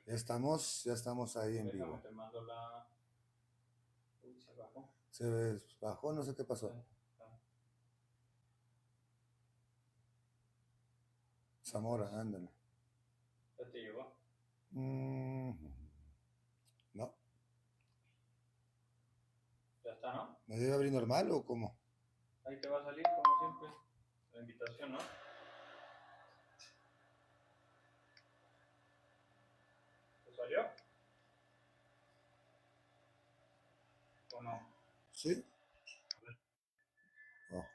Ya estamos ahí en Déjame, vivo. te mando la... Uy, se bajó. Se bajó, no sé qué pasó. Zamora, ándale. ¿Ya te llegó? No. Ya está, ¿no? ¿Me debe abrir normal o cómo? Ahí te va a salir, como siempre, la invitación, ¿no? ¿Te salió? ¿O no? ¿Sí? Oh.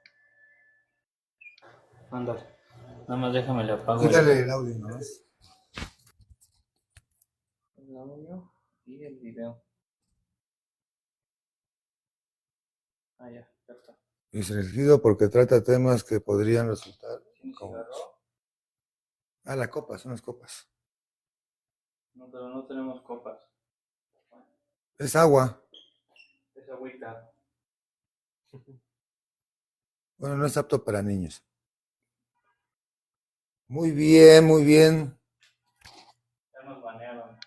Ándale. Nada más déjame le apago Quítale el audio nomás. el audio y el video. Ah, ya está. Es elegido porque trata temas que podrían resultar ¿Tienes incómodos. cigarro? Ah, la copa, son las copas. No, pero no tenemos copas. Es agua. Es agüita. Bueno, no es apto para niños. Muy bien, muy bien. Ya nos banearon.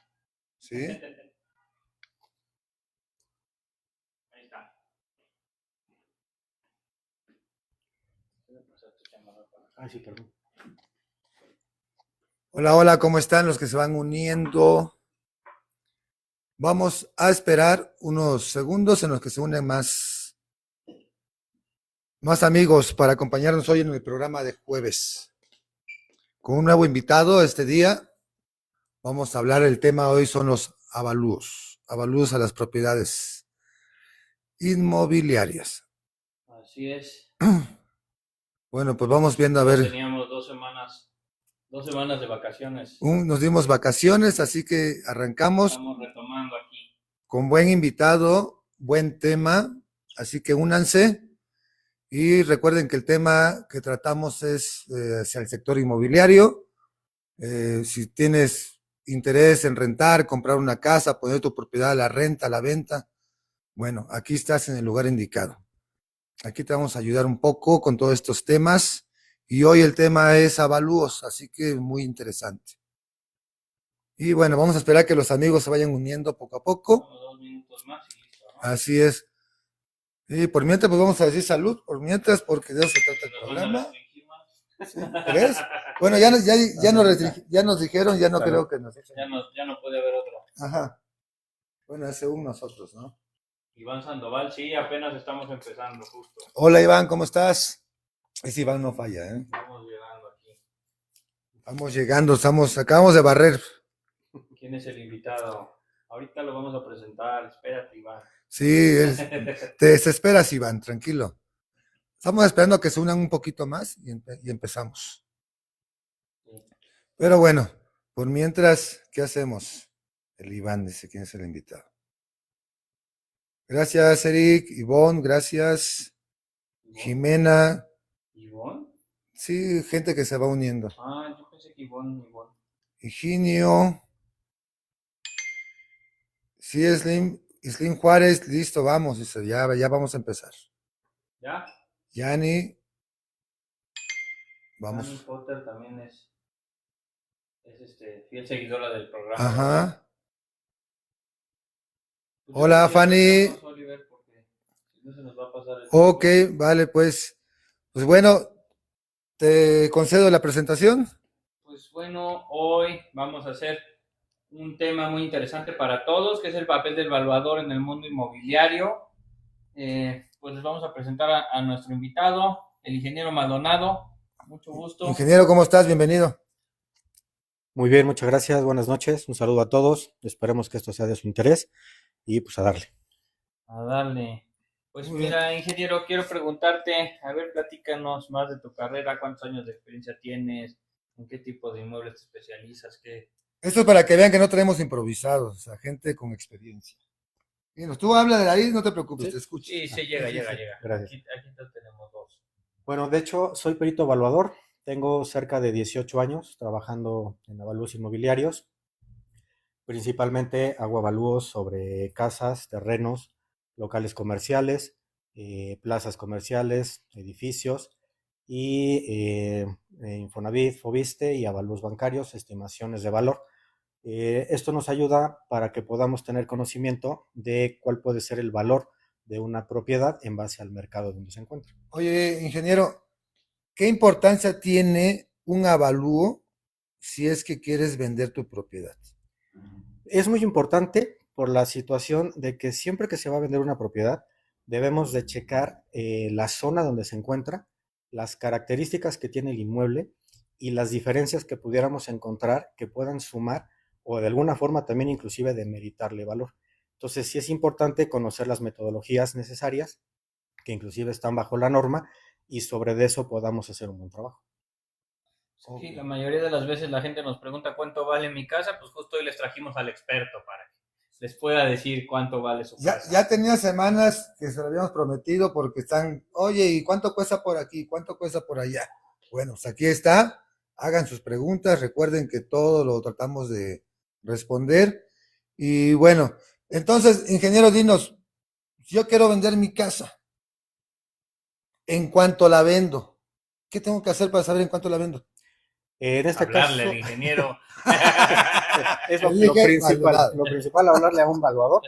¿Sí? Ahí está. Ah, sí, perdón. Hola, hola, ¿cómo están los que se van uniendo? Vamos a esperar unos segundos en los que se unen más amigos para acompañarnos hoy en el programa de jueves. Con un nuevo invitado este día, vamos a hablar, el tema hoy son los avalúos a las propiedades inmobiliarias. Así es. Bueno, pues vamos viendo a Ya ver. teníamos 2 semanas de vacaciones. Nos dimos vacaciones, así que arrancamos. Estamos retomando aquí. Con buen invitado, buen tema, así que únanse. Y recuerden que el tema que tratamos es hacia el sector inmobiliario. Si tienes interés en rentar, comprar una casa, poner tu propiedad a la renta, a la venta, bueno, aquí estás en el lugar indicado. Aquí te vamos a ayudar un poco con todos estos temas. Y hoy el tema es avalúos, así que muy interesante. Y bueno, vamos a esperar que los amigos se vayan uniendo poco a poco. 2 minutos más y listo, ¿no? Así es. Y por mientras, pues vamos a decir salud, por mientras, porque de eso se trata el programa. ¿Sí? ¿Crees? Bueno, ya nos dijeron, ya no Salud. creo que nos echen. Ya no puede haber otro. Ajá. Bueno, hace nosotros, ¿no? Iván Sandoval, sí, apenas estamos empezando, justo. Hola Iván, ¿cómo estás? Ese Iván no falla, ¿eh? Estamos llegando aquí. Vamos llegando, acabamos de barrer. ¿Quién es el invitado? Ahorita lo vamos a presentar, espérate, Iván. Sí, te desesperas, Iván, tranquilo. Estamos esperando a que se unan un poquito más y empezamos. Sí. Pero bueno, por mientras, ¿qué hacemos? El Iván dice quién es el invitado. Gracias, Eric, Ivonne, gracias. Jimena. ¿Ivonne? Sí, gente que se va uniendo. Ah, yo pensé que Ivonne. Higinio. Sí, Slim Juárez, listo, vamos, dice, ya vamos a empezar. ¿Ya? Yani, vamos. Fanny Potter también es fiel seguidora del programa. Ajá. ¿Verdad? Pues hola, Fanny. Oliver, porque si no se nos va a pasar el Ok, tiempo. vale, pues bueno, te concedo la presentación. Pues bueno, hoy vamos a hacer un tema muy interesante para todos, que es el papel del evaluador en el mundo inmobiliario. Pues les vamos a presentar a nuestro invitado, el ingeniero Maldonado. Mucho gusto. Ingeniero, ¿cómo estás? Bienvenido. Muy bien, muchas gracias. Buenas noches. Un saludo a todos. Esperemos que esto sea de su interés y pues a darle. A darle. Pues mira, ingeniero, quiero preguntarte, a ver, platícanos más de tu carrera, cuántos años de experiencia tienes, en qué tipo de inmuebles te especializas, qué. Esto es para que vean que no tenemos improvisados, o sea, gente con experiencia. Bien, tú habla de ahí, no te preocupes, ¿Sí? te escucho. Sí, llega. Gracias. Aquí tenemos 2. Bueno, de hecho, soy perito evaluador. Tengo cerca de 18 años trabajando en avalúos inmobiliarios. Principalmente hago avalúos sobre casas, terrenos, locales comerciales, plazas comerciales, edificios y Infonavit, Fobiste y avalúos bancarios, estimaciones de valor. Esto nos ayuda para que podamos tener conocimiento de cuál puede ser el valor de una propiedad en base al mercado donde se encuentra. Oye, ingeniero, ¿qué importancia tiene un avalúo si es que quieres vender tu propiedad? Es muy importante por la situación de que siempre que se va a vender una propiedad, debemos de checar la zona donde se encuentra, las características que tiene el inmueble y las diferencias que pudiéramos encontrar que puedan sumar o de alguna forma también inclusive demeritarle valor. Entonces sí es importante conocer las metodologías necesarias, que inclusive están bajo la norma, y sobre eso podamos hacer un buen trabajo. Sí, la mayoría de las veces la gente nos pregunta cuánto vale mi casa, pues justo hoy les trajimos al experto para que les pueda decir cuánto vale su casa. Ya tenía semanas que se lo habíamos prometido porque están, oye, ¿y cuánto cuesta por aquí? ¿Cuánto cuesta por allá? Bueno, pues aquí está. Hagan sus preguntas. Recuerden que todo lo tratamos de responder. Y bueno, entonces, ingeniero, dinos, yo quiero vender mi casa. En cuanto la vendo, ¿qué tengo que hacer para saber en cuánto la vendo? En este Hablarle caso, al ingeniero. es Valorado. lo principal, hablarle a un valuador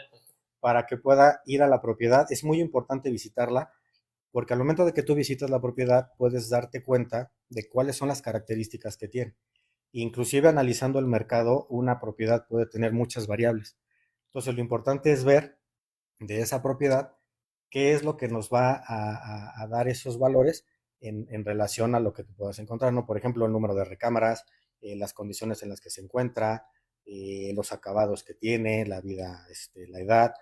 para que pueda ir a la propiedad. Es muy importante visitarla porque al momento de que tú visitas la propiedad puedes darte cuenta de cuáles son las características que tiene. Inclusive analizando el mercado, una propiedad puede tener muchas variables. Entonces lo importante es ver de esa propiedad qué es lo que nos va a dar esos valores en relación a lo que tú puedas encontrar, ¿no? Por ejemplo, el número de recámaras, las condiciones en las que se encuentra, los acabados que tiene, la vida, la edad.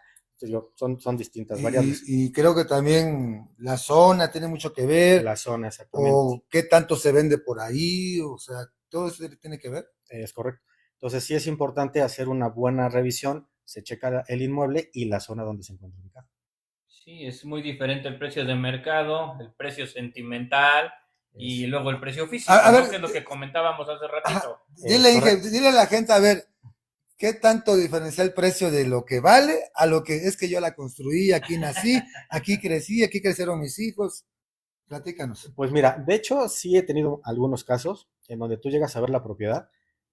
Son distintas variables. Y creo que también la zona tiene mucho que ver, La zona, exactamente. o qué tanto se vende por ahí, o sea, todo eso tiene que ver. Es correcto. Entonces sí es importante hacer una buena revisión, se checa el inmueble y la zona donde se encuentra ubicado. Sí, es muy diferente el precio de mercado, el precio sentimental y luego el precio físico, A ¿no? ver, Que es lo que comentábamos hace ratito. dile a la gente, a ver, ¿qué tanto diferencia el precio de lo que vale a lo que es que yo la construí, aquí nací, aquí crecí, aquí crecieron mis hijos? Platícanos. Pues mira, de hecho sí he tenido algunos casos en donde tú llegas a ver la propiedad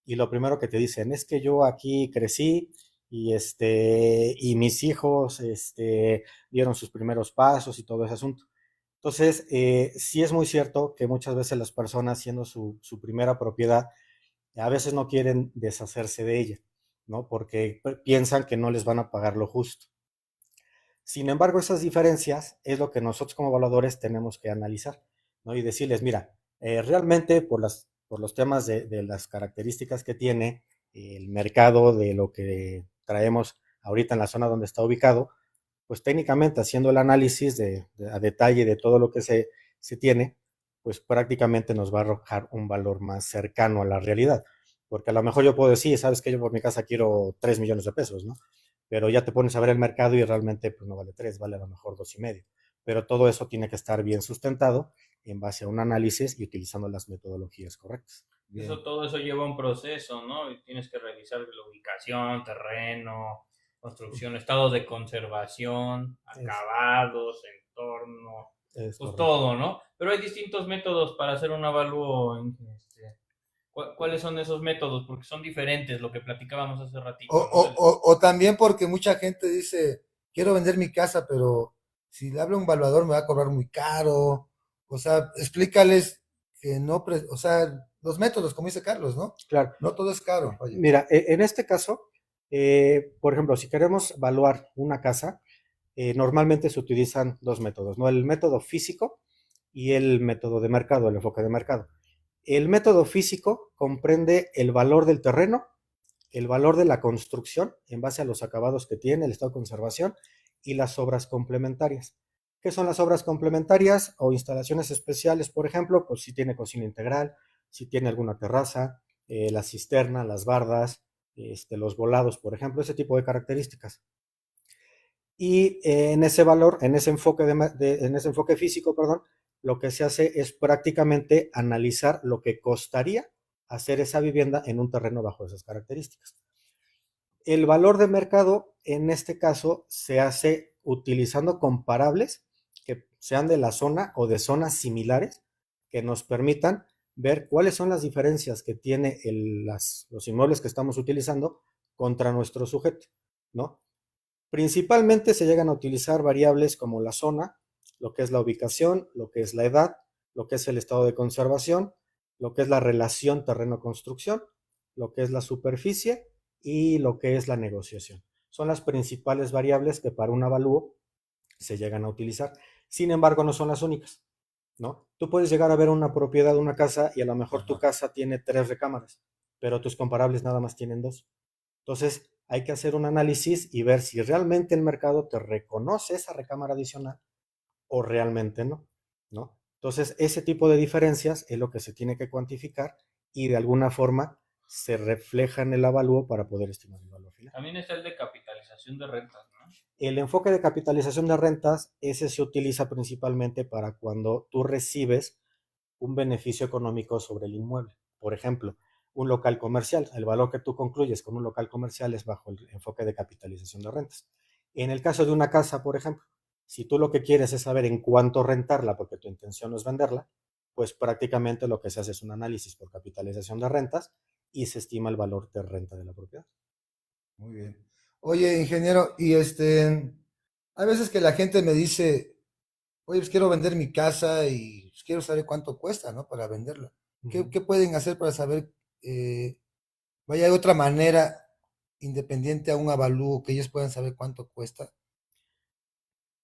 y lo primero que te dicen es que yo aquí crecí y mis hijos dieron sus primeros pasos y todo ese asunto. Entonces, sí es muy cierto que muchas veces las personas, siendo su primera propiedad, a veces no quieren deshacerse de ella, ¿no? Porque piensan que no les van a pagar lo justo. Sin embargo, esas diferencias es lo que nosotros como evaluadores tenemos que analizar, ¿no? Y decirles, mira, realmente por los temas de las características que tiene el mercado, de lo que traemos ahorita en la zona donde está ubicado, pues técnicamente haciendo el análisis a detalle de todo lo que se tiene, pues prácticamente nos va a arrojar un valor más cercano a la realidad. Porque a lo mejor yo puedo decir, sabes que yo por mi casa quiero 3 millones de pesos, ¿no? Pero ya te pones a ver el mercado y realmente pues no vale 3, vale a lo mejor 2,5. Pero todo eso tiene que estar bien sustentado en base a un análisis y utilizando las metodologías correctas. Todo eso lleva un proceso, ¿no? Y tienes que revisar la ubicación, terreno, construcción, estado de conservación, acabados, entorno, pues todo, ¿no? Pero hay distintos métodos para hacer un avalúo. ¿Cuáles son esos métodos? Porque son diferentes, lo que platicábamos hace ratito. O también porque mucha gente dice, quiero vender mi casa, pero si le hablo a un valuador me va a cobrar muy caro. O sea, explícales que no, o sea, los métodos, como dice Carlos, ¿no? Claro. No todo es caro. Oye. Mira, en este caso, por ejemplo, si queremos evaluar una casa, normalmente se utilizan dos métodos, ¿no? El método físico y el método de mercado, el enfoque de mercado. El método físico comprende el valor del terreno, el valor de la construcción en base a los acabados que tiene, el estado de conservación y las obras complementarias. ¿Qué son las obras complementarias o instalaciones especiales? Por ejemplo, pues si tiene cocina integral, si tiene alguna terraza, la cisterna, las bardas, los volados, por ejemplo, ese tipo de características. Y en ese valor, en ese enfoque, en ese enfoque físico, perdón, lo que se hace es prácticamente analizar lo que costaría hacer esa vivienda en un terreno bajo esas características. El valor de mercado, en este caso, se hace utilizando comparables que sean de la zona o de zonas similares que nos permitan ver cuáles son las diferencias que tiene los inmuebles que estamos utilizando contra nuestro sujeto, ¿no? Principalmente se llegan a utilizar variables como la zona, lo que es la ubicación, lo que es la edad, lo que es el estado de conservación, lo que es la relación terreno-construcción, lo que es la superficie y lo que es la negociación. Son las principales variables que para un avalúo se llegan a utilizar. Sin embargo, no son las únicas, ¿no? Tú puedes llegar a ver una propiedad, una casa, y a lo mejor tu casa tiene 3 recámaras, pero tus comparables nada más tienen 2. Entonces, hay que hacer un análisis y ver si realmente el mercado te reconoce esa recámara adicional o realmente no, ¿no? Entonces, ese tipo de diferencias es lo que se tiene que cuantificar y de alguna forma se refleja en el avalúo para poder estimar el valor final. También está el de capitalización de rentas, ¿no? El enfoque de capitalización de rentas, ese se utiliza principalmente para cuando tú recibes un beneficio económico sobre el inmueble. Por ejemplo, un local comercial, el valor que tú concluyes con un local comercial es bajo el enfoque de capitalización de rentas. En el caso de una casa, por ejemplo, si tú lo que quieres es saber en cuánto rentarla porque tu intención no es venderla, pues prácticamente lo que se hace es un análisis por capitalización de rentas y se estima el valor de renta de la propiedad. Muy bien. Oye, ingeniero, y hay veces que la gente me dice, oye, pues quiero vender mi casa y pues, quiero saber cuánto cuesta, ¿no? Para venderla. ¿Qué pueden hacer para saber, vaya, hay otra manera independiente a un avalúo que ellos puedan saber cuánto cuesta?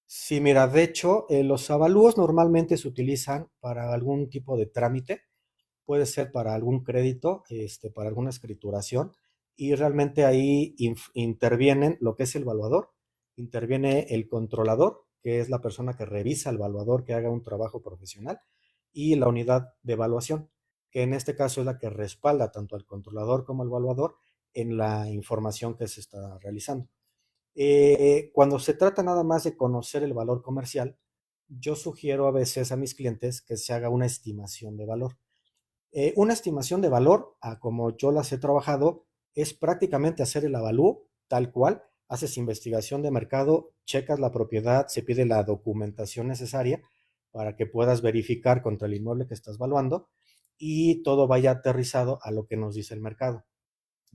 Sí, mira, de hecho, los avalúos normalmente se utilizan para algún tipo de trámite, puede ser para algún crédito, para alguna escrituración, y realmente ahí intervienen lo que es el evaluador, interviene el controlador, que es la persona que revisa el evaluador, que haga un trabajo profesional, y la unidad de evaluación, que en este caso es la que respalda tanto al controlador como al evaluador en la información que se está realizando. Cuando se trata nada más de conocer el valor comercial, yo sugiero a veces a mis clientes que se haga una estimación de valor. Una estimación de valor, como yo las he trabajado, es prácticamente hacer el avalúo tal cual, haces investigación de mercado, checas la propiedad, se pide la documentación necesaria para que puedas verificar contra el inmueble que estás valuando y todo vaya aterrizado a lo que nos dice el mercado.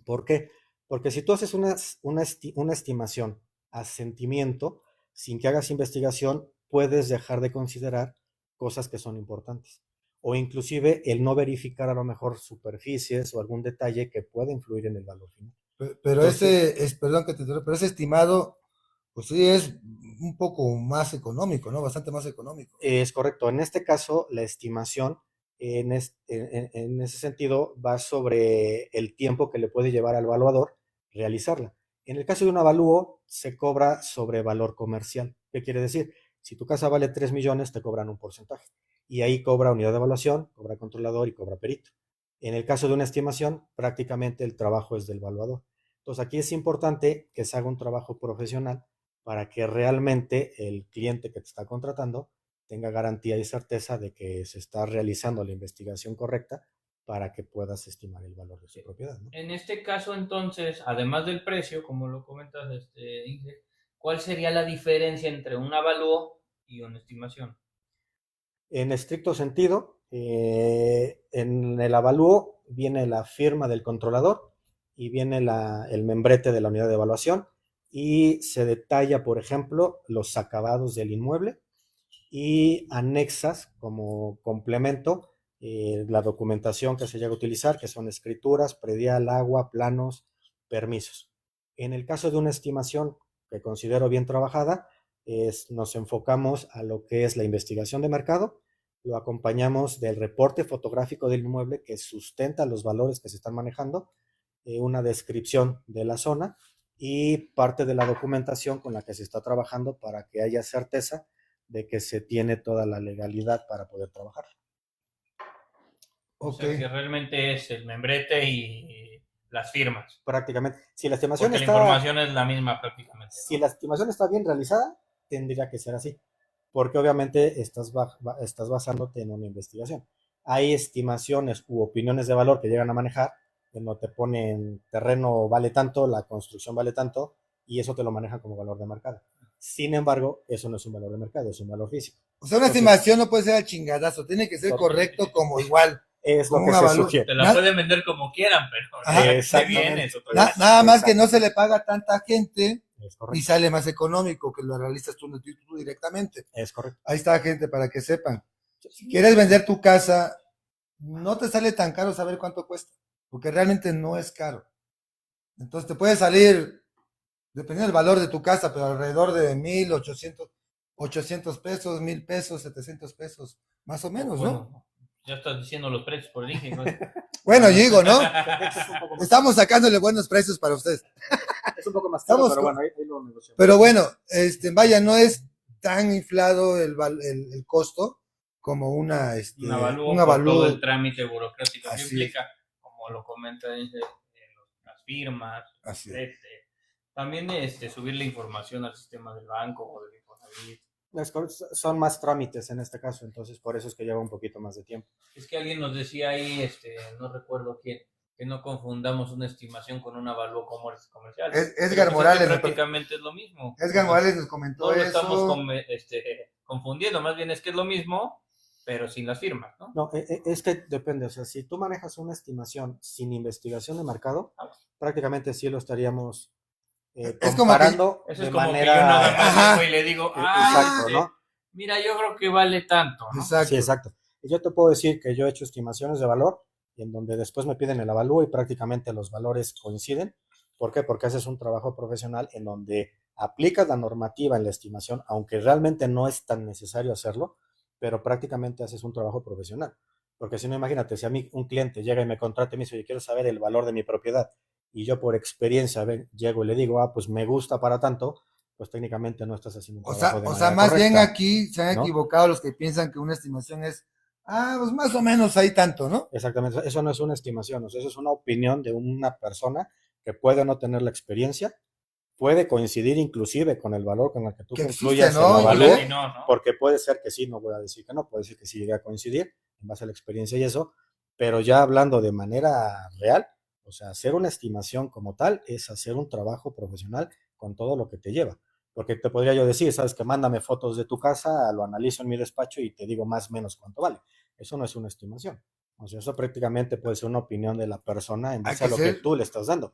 ¿Por qué? Porque si tú haces una estimación a sentimiento, sin que hagas investigación, puedes dejar de considerar cosas que son importantes. O inclusive el no verificar a lo mejor superficies o algún detalle que pueda influir en el valor final. Pero Entonces, perdón que te interrumpa, pero ese estimado, pues sí es un poco más económico, ¿no? Bastante más económico. es correcto. En este caso, la estimación en ese sentido va sobre el tiempo que le puede llevar al evaluador realizarla. En el caso de un avalúo, se cobra sobre valor comercial. ¿Qué quiere decir? Si tu casa vale 3 millones, te cobran un porcentaje. Y ahí cobra unidad de evaluación, cobra controlador y cobra perito. En el caso de una estimación, prácticamente el trabajo es del evaluador. Entonces aquí es importante que se haga un trabajo profesional para que realmente el cliente que te está contratando tenga garantía y certeza de que se está realizando la investigación correcta para que puedas estimar el valor de su propiedad, ¿no? En este caso, entonces, además del precio, como lo comentas, Ingrid, ¿cuál sería la diferencia entre un avalúo y una estimación? En estricto sentido, en el avalúo viene la firma del controlador y viene el membrete de la unidad de evaluación y se detalla, por ejemplo, los acabados del inmueble y anexas como complemento la documentación que se llega a utilizar, que son escrituras, predial, agua, planos, permisos. En el caso de una estimación que considero bien trabajada, nos enfocamos a lo que es la investigación de mercado, lo acompañamos del reporte fotográfico del inmueble que sustenta los valores que se están manejando, una descripción de la zona y parte de la documentación con la que se está trabajando para que haya certeza de que se tiene toda la legalidad para poder trabajar. O sea, que realmente es el membrete y las firmas. Prácticamente. Si la estimación Porque la información es la misma prácticamente, ¿no? Si la estimación está bien realizada, tendría que ser así. Porque obviamente estás basándote en una investigación. Hay estimaciones u opiniones de valor que llegan a manejar, que no te ponen terreno vale tanto, la construcción vale tanto, y eso te lo manejan como valor de mercado. Sin embargo, eso no es un valor de mercado, es un valor físico. O sea, una estimación no puede ser al chingadazo, tiene que ser correcto como igual. Es lo Con que un se avalúo. sugiere. Te la Na- pueden vender como quieran, pero Ajá. te Exactamente. viene eso. Nada más que no se le paga a tanta gente Es y correcto. sale más económico que lo realizas tú directamente. Es correcto. Ahí está, gente, para que sepan. Si quieres vender tu casa, no te sale tan caro saber cuánto cuesta, porque realmente no es caro. Entonces te puede salir, dependiendo del valor de tu casa, pero alrededor de 1,800 pesos, 1,000 pesos, 700 pesos, más o menos, ¿no? Bueno, ya estás diciendo los precios por el Inge. Bueno, digo, ¿no? De hecho, es un poco más, Estamos sacándole buenos precios para ustedes. es un poco más caro, Estamos pero con- bueno, ahí lo negociamos. Pero bueno, vaya, no es tan inflado el costo como Un avalúo un por todo avalúo. el trámite burocrático que Así es. implica, como lo comenta las firmas, Así es. también subir la información al sistema del banco o del Infonavit. Son más trámites en este caso, entonces por eso es que lleva un poquito más de tiempo. Es que alguien nos decía ahí, no recuerdo quién, que no confundamos una estimación con un avalúo comercial. Edgar Pero Morales, prácticamente es lo mismo. Edgar Morales nos comentó No lo eso. estamos confundiendo, más bien es que es lo mismo, pero sin las firmas, ¿no? No, es que depende, o sea, si tú manejas una estimación sin investigación de mercado, prácticamente sí lo estaríamos Es como que- comparando Eso de es como manera... que yo nada más Ajá. llego y le digo, Exacto, ¿no? mira, yo creo que vale tanto, ¿no? Exacto. Sí, exacto. Y yo te puedo decir que yo he hecho estimaciones de valor y en donde después me piden el avalúo y prácticamente los valores coinciden. ¿Por qué? Porque haces un trabajo profesional en donde aplicas la normativa en la estimación, aunque realmente no es tan necesario hacerlo, pero prácticamente haces un trabajo profesional. Porque si no, imagínate, si a mí un cliente llega y me contrata y me dice, yo quiero saber el valor de mi propiedad, y yo por experiencia llego y le digo, pues me gusta para tanto, pues técnicamente no estás haciendo un trabajo de O sea, manera más bien correcta, aquí se han ¿no? equivocado los que piensan que una estimación es, pues más o menos hay tanto, ¿no? Exactamente, eso no es una estimación, o sea, eso es una opinión de una persona que puede no tener la experiencia, puede coincidir inclusive con el valor con el que tú Que concluyas existe, ¿no? el avalúo, Igual aquí no. porque puede ser que sí, no voy a decir que no, puede ser que sí llegue a coincidir en base a la experiencia y eso, pero ya hablando de manera real, o sea, hacer una estimación como tal es hacer un trabajo profesional con todo lo que te lleva. Porque te podría yo decir, sabes que mándame fotos de tu casa, lo analizo en mi despacho y te digo más o menos cuánto vale. Eso no es una estimación. O sea, eso prácticamente puede ser una opinión de la persona en base a lo que tú le estás dando.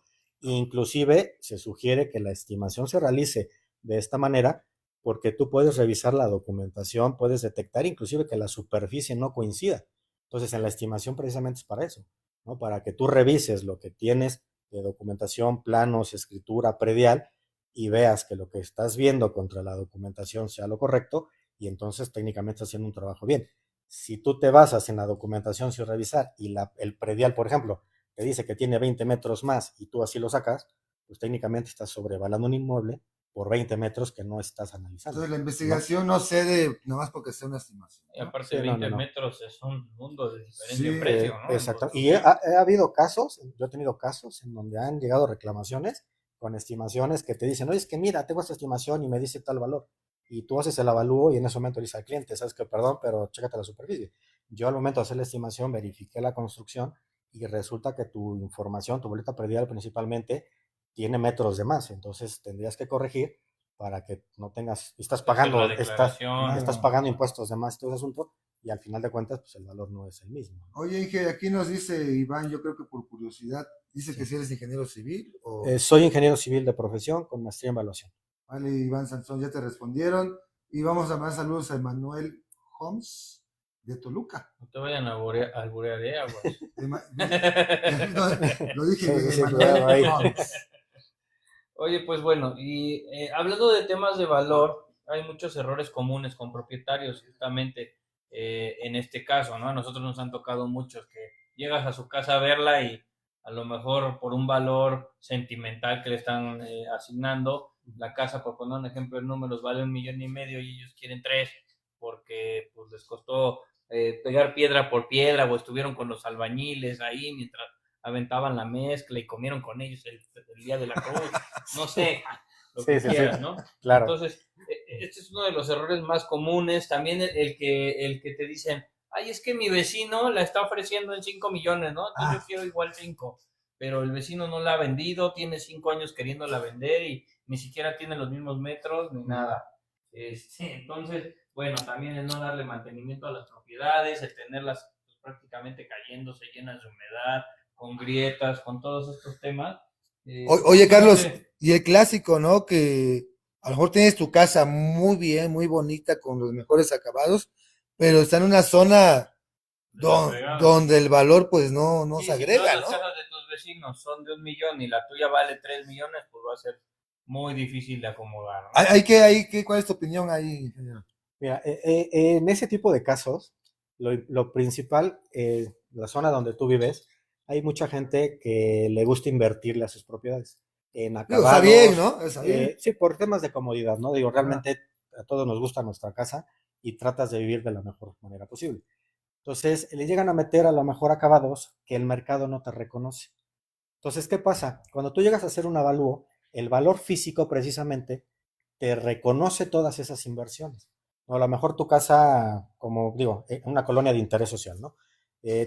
Inclusive se sugiere que la estimación se realice de esta manera porque tú puedes revisar la documentación, puedes detectar inclusive que la superficie no coincida. Entonces, en la estimación precisamente es para eso, ¿no? Para que tú revises lo que tienes de documentación, planos, escritura, predial y veas que lo que estás viendo contra la documentación sea lo correcto y entonces técnicamente estás haciendo un trabajo bien. Si tú te basas en la documentación sin revisar y el predial, por ejemplo, te dice que tiene 20 metros más y tú así lo sacas, pues técnicamente estás sobrevalando un inmueble por 20 metros que no estás analizando. Entonces la investigación no cede nada más porque sea una estimación. Y aparte, Sí, 20 no. metros es un mundo de diferencia Sí, en precio, ¿no? Exacto. Y ha habido casos, yo he tenido casos en donde han llegado reclamaciones con estimaciones que te dicen, oye, es que mira, tengo esta estimación y me dice tal valor. Y tú haces el avalúo y en ese momento le dices al cliente, sabes que perdón, pero chécate la superficie. Yo al momento de hacer la estimación verifiqué la construcción y resulta que tu información, tu boleta predial principalmente, tiene metros de más. Entonces tendrías que corregir para que no tengas, estás pagando, estás pagando impuestos de más, todo ese asunto, y al final de cuentas, pues el valor no es el mismo. Oye, Inge, aquí nos dice Iván, yo creo que por curiosidad, dice que si eres ingeniero civil o... Soy ingeniero civil de profesión con maestría en evaluación. Vale, Iván Sansón, ya te respondieron. Y vamos a más saludos a Emanuel Holmes de Toluca. No te vayan a alburear, aguas. Lo dije, Sí, Emanuel Holmes. Oye, pues bueno, y hablando de temas de valor, hay muchos errores comunes con propietarios, justamente en este caso, ¿no? A nosotros nos han tocado muchos que llegas a su casa a verla y a lo mejor por un valor sentimental que le están asignando, la casa, por poner un ejemplo en números, vale 1,5 millones y ellos quieren 3 porque pues les costó pegar piedra por piedra o estuvieron con los albañiles ahí mientras aventaban la mezcla y comieron con ellos el día de la cruz, no sé, lo que quieras, ¿no? Claro. Entonces, este es uno de los errores más comunes, también el que te dicen, ay, es que mi vecino la está ofreciendo en 5 millones, ¿no? Entonces yo quiero igual 5, pero el vecino no la ha vendido, tiene 5 años queriéndola vender y ni siquiera tiene los mismos metros ni nada. Entonces, bueno, también el no darle mantenimiento a las propiedades, el tenerlas prácticamente cayéndose, llenas de humedad, con grietas, con todos estos temas. Oye, Carlos, Justamente y el clásico, ¿no? Que a lo mejor tienes tu casa muy bien, muy bonita, con los mejores acabados, pero está en una zona de la fregada. donde el valor pues no se Sí, si todas agrega, las ¿no? casas de tus vecinos son de 1 millón y la tuya vale 3 millones, pues va a ser muy difícil de acomodar, ¿no? ¿Cuál es tu opinión ahí, ingeniero? Mira, en ese tipo de casos, lo principal, la zona donde tú vives, hay mucha gente que le gusta invertirle a sus propiedades en Digo, está bien, acabados, ¿no? Está bien. sí, por temas de comodidad, ¿no? Digo, Ajá. realmente a todos nos gusta nuestra casa y tratas de vivir de la mejor manera posible. Entonces, le llegan a meter a lo mejor acabados que el mercado no te reconoce. Entonces, ¿qué pasa? Cuando tú llegas a hacer un avalúo, el valor físico precisamente te reconoce todas esas inversiones. O a lo mejor tu casa, como digo, una colonia de interés social, ¿no?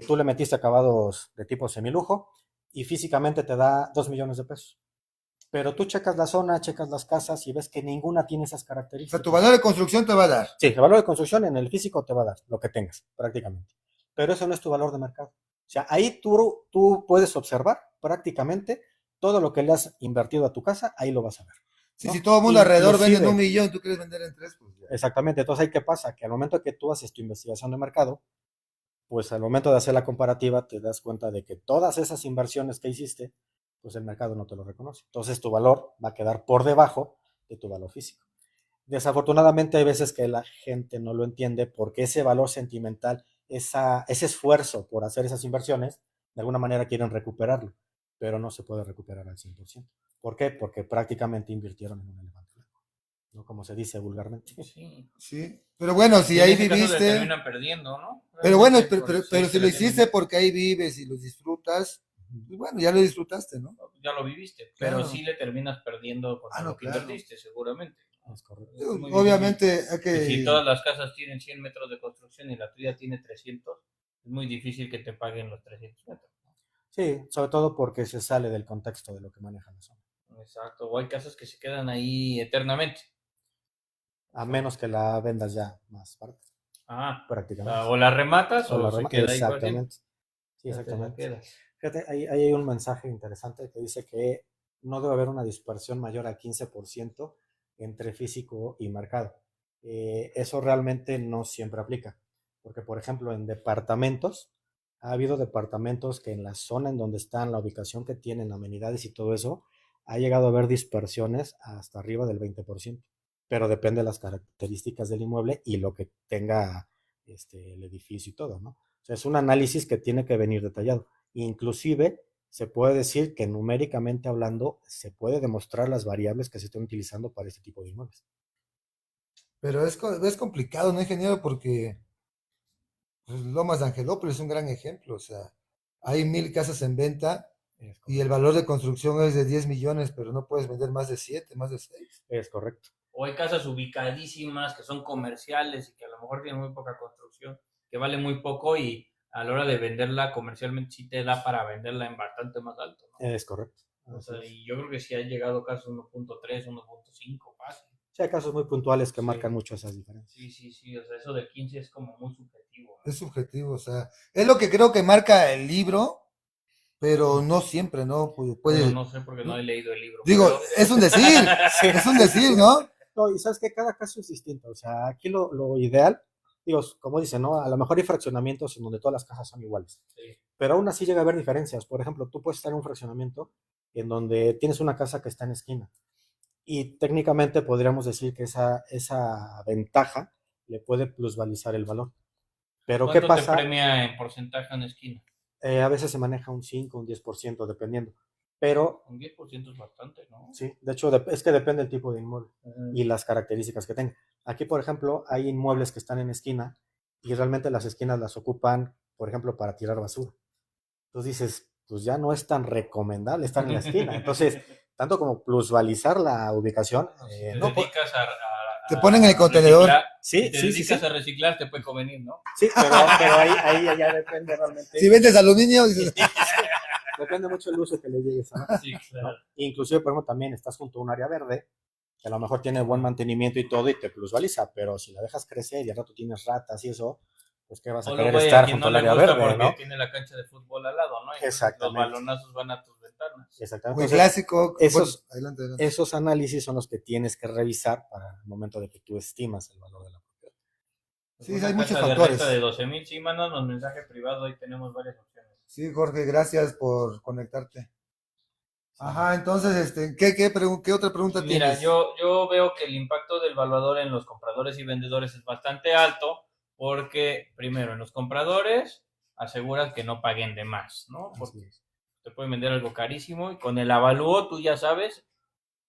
Tú le metiste acabados de tipo semilujo y físicamente te da 2 millones de pesos. Pero tú checas la zona, checas las casas y ves que ninguna tiene esas O sea, características. tu valor de construcción te va a dar. Sí, el valor de construcción en el físico te va a dar lo que tengas, prácticamente. Pero eso no es tu valor de mercado. O sea, ahí tú puedes observar prácticamente todo lo que le has invertido a tu casa, ahí lo vas a ver. Sí, ¿No? si todo el mundo alrededor vende en 1 millón, tú quieres vender en 3, pues ya. Exactamente. Entonces, ¿ahí qué pasa? Que al momento que tú haces tu investigación de mercado, pues al momento de hacer la comparativa te das cuenta de que todas esas inversiones que hiciste, pues el mercado no te lo reconoce. Entonces, tu valor va a quedar por debajo de tu valor físico. Desafortunadamente hay veces que la gente no lo entiende porque ese valor sentimental, ese esfuerzo por hacer esas inversiones, de alguna manera quieren recuperarlo, pero no se puede recuperar al 100%. ¿Por qué? Porque prácticamente invirtieron en un elefante blanco, ¿no? Como se dice vulgarmente. Sí. Sí. Pero bueno, si Y en ahí ese caso le viviste. terminan perdiendo, ¿no? Pero bueno, Realmente por pero es si que lo le hiciste tienen, porque ahí vives y lo disfrutas, pues bueno, ya lo disfrutaste, ¿no? ya lo viviste, pero Claro. sí le terminas perdiendo Ah, contra no, lo que claro. invertiste, seguramente. Es correcto. Es muy difícil. Obviamente hay Y si que. todas las casas tienen 100 metros de construcción y la tuya tiene 300, es muy difícil que te paguen los 300 metros. Sí, sobre todo porque se sale del contexto de lo que maneja la zona. Exacto, o hay casas que se quedan ahí eternamente. A menos que la vendas ya más barata, Ah, prácticamente. o la rematas O la o se queda ahí para siempre. exactamente. Sí, Ya te la exactamente. quedas. Fíjate, ahí hay un mensaje interesante que dice que no debe haber una dispersión mayor al 15% entre físico y mercado. Eso realmente no siempre aplica, porque por ejemplo en departamentos, ha habido departamentos que en la zona en donde están, la ubicación que tienen, amenidades y todo eso, ha llegado a haber dispersiones hasta arriba del 20%, pero depende de las características del inmueble y lo que tenga el edificio y todo, ¿no? O sea, es un análisis que tiene que venir detallado. Inclusive se puede decir que numéricamente hablando se puede demostrar las variables que se están utilizando para este tipo de inmuebles. Pero es complicado, ¿no, ingeniero? Porque pues, Lomas de Angelópolis es un gran ejemplo. O sea, hay 1,000 casas en venta y el valor de construcción es de 10 millones, pero no puedes vender más de 7, más de 6. Es correcto. O hay casas ubicadísimas que son comerciales y que a lo mejor tienen muy poca construcción, que vale muy poco y a la hora de venderla comercialmente sí te da para venderla en bastante más alto, ¿no? Es correcto. O sea, y yo creo que sí han llegado casos 1.3, 1.5, fácil. Sí, hay casos muy puntuales que Sí. marcan mucho esas diferencias. Sí, o sea, eso de 15 es como muy subjetivo, ¿no? Es subjetivo, o sea, es lo que creo que marca el libro, pero no siempre, ¿no? Bueno, Puede, no sé porque no he leído el libro. digo, pero... es un decir, es un decir, ¿no? No, y sabes que cada caso es distinto. O sea, aquí lo ideal, digo, como dicen, ¿no? A lo mejor hay fraccionamientos en donde todas las casas son iguales. Sí. Pero aún así llega a haber diferencias. Por ejemplo, tú puedes estar en un fraccionamiento en donde tienes una casa que está en esquina. Y técnicamente podríamos decir que esa ventaja le puede plusvalizar el valor. Pero ¿qué ¿Cuánto te pasa? premia en porcentaje en esquina? A veces se maneja un 5, un 10%, dependiendo. Pero Un 10% es bastante, ¿no? sí, de hecho es que depende del tipo de inmueble y las características que tenga. Aquí, por ejemplo, hay inmuebles que están en esquina y realmente las esquinas las ocupan, por ejemplo, para tirar basura. Entonces dices, pues ya no es tan recomendable estar en la esquina. Entonces, tanto como plusvalizar la ubicación, Si te no, dedicas Te ponen el contenedor. reciclar, sí, si te sí, sí, dedicas sí, a reciclar, te puede convenir, ¿no? sí, pero ahí ya depende realmente. Si vendes aluminio, dices, Depende mucho el uso que le llegues a. Sí, claro. ¿No? Inclusive, por ejemplo, también estás junto a un área verde, que a lo mejor tiene buen mantenimiento y todo y te plusvaliza, pero si la dejas crecer y al rato tienes ratas y eso, pues que vas a O querer luego hay a estar quien junto no al le área gusta verde, porque ¿no? tiene la cancha de fútbol al lado, ¿no? Y entonces los Exactamente. balonazos van a tus ventanas. Exactamente. Muy Entonces, clásico. esos, Bueno, adelante. esos análisis son los que tienes que revisar para el momento de que tú estimas el valor de la propiedad. Pues Sí, una hay muchos casa de renta de factores. 12,000, sí, mándanos mensaje privado, ahí tenemos varias opciones. Sí, Jorge, gracias por conectarte. Sí. Ajá, entonces, ¿qué otra pregunta Mira, tienes? yo veo que el impacto del valuador en los compradores y vendedores es bastante alto porque, primero, en los compradores aseguras que no paguen de más, ¿no? Así Porque es. te pueden vender algo carísimo y con el avalúo tú ya sabes,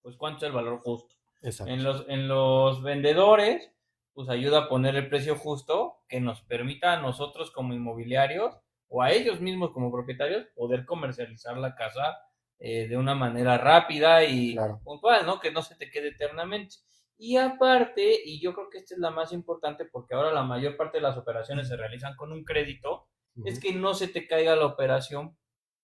pues, cuánto es el valor justo. Exacto. En los vendedores, pues ayuda a poner el precio justo que nos permita a nosotros como inmobiliarios o a ellos mismos como propietarios poder comercializar la casa de una manera rápida y Claro. puntual, ¿no? Que no se te quede eternamente. Y aparte, y yo creo que esta es la más importante porque ahora la mayor parte de las operaciones se realizan con un crédito, es que no se te caiga la operación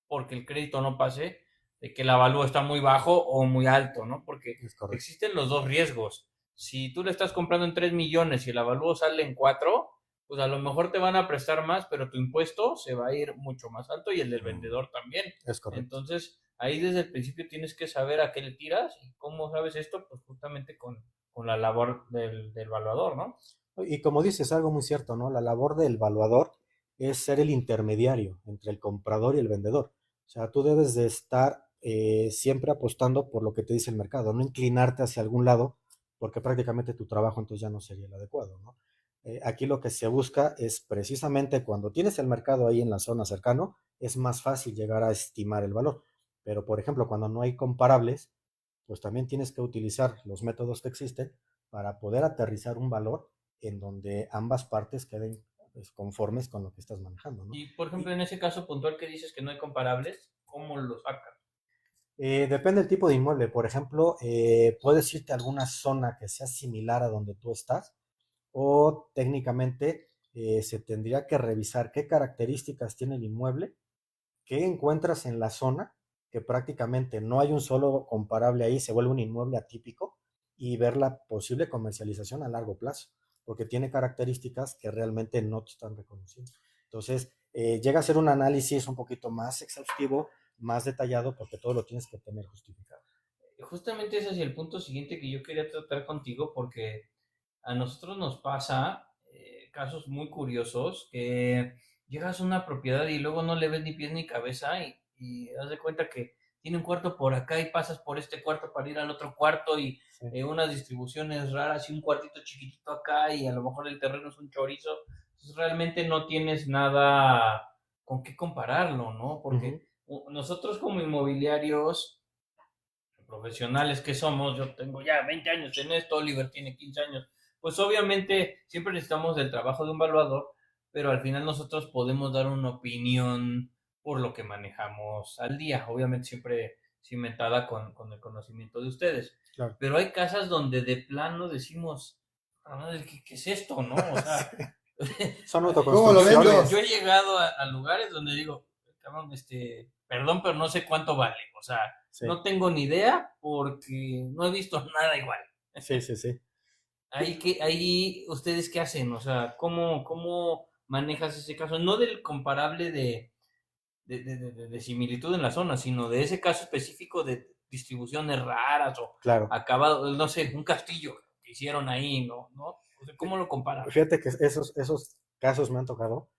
porque el crédito no pase, de que el avalúo está muy bajo o muy alto, ¿no? Porque Es correcto. existen los dos riesgos. Si tú le estás comprando en 3 millones y el avalúo sale en 4, pues a lo mejor te van a prestar más, pero tu impuesto se va a ir mucho más alto y el del vendedor también. Es correcto. Entonces, ahí desde el principio tienes que saber a qué le tiras y cómo sabes esto, pues justamente con la labor del evaluador, ¿no? Y como dices, algo muy cierto, ¿no? La labor del evaluador es ser el intermediario entre el comprador y el vendedor. O sea, tú debes de estar siempre apostando por lo que te dice el mercado, no inclinarte hacia algún lado, porque prácticamente tu trabajo entonces ya no sería el adecuado, ¿no? Aquí lo que se busca es precisamente cuando tienes el mercado ahí en la zona cercano, es más fácil llegar a estimar el valor. Pero, por ejemplo, cuando no hay comparables, pues también tienes que utilizar los métodos que existen para poder aterrizar un valor en donde ambas partes queden pues, conformes con lo que estás manejando, ¿no? Y, por ejemplo, en ese caso puntual que dices que no hay comparables, ¿cómo lo sacas? Depende del tipo de inmueble. Por ejemplo, puedes irte a alguna zona que sea similar a donde tú estás o técnicamente se tendría que revisar qué características tiene el inmueble, qué encuentras en la zona, que prácticamente no hay un solo comparable ahí, se vuelve un inmueble atípico y ver la posible comercialización a largo plazo, porque tiene características que realmente no te están reconociendo. Entonces, llega a ser un análisis un poquito más exhaustivo, más detallado, porque todo lo tienes que tener justificado. Justamente ese es el punto siguiente que yo quería tratar contigo porque a nosotros nos pasa casos muy curiosos que llegas a una propiedad y luego no le ves ni pies ni cabeza y das de cuenta que tiene un cuarto por acá y pasas por este cuarto para ir al otro cuarto y Sí. unas distribuciones raras y un cuartito chiquitito acá y a lo mejor el terreno es un chorizo. Entonces realmente no tienes nada con qué compararlo, ¿no? Porque nosotros como inmobiliarios profesionales que somos, yo tengo ya 20 años en esto, Oliver tiene 15 años, pues obviamente siempre necesitamos del trabajo de un evaluador, pero al final nosotros podemos dar una opinión por lo que manejamos al día, obviamente siempre cimentada con el conocimiento de ustedes. Claro. Pero hay casas donde de plano decimos, ¿qué es esto, no? O sea, son ¿Cómo lo vendo? autoconstrucciones. yo he llegado a lugares donde digo, cabrón, perdón, pero no sé cuánto vale, o sea, Sí. no tengo ni idea porque no he visto nada igual. Sí, sí, sí. Ahí ¿ustedes qué hacen? O sea, ¿cómo manejas ese caso? No del comparable de similitud en la zona, sino de ese caso específico de distribuciones raras o Claro. acabado, no sé, un castillo que hicieron ahí, ¿no? O sea, ¿cómo lo comparan? Fíjate que esos casos me han tocado.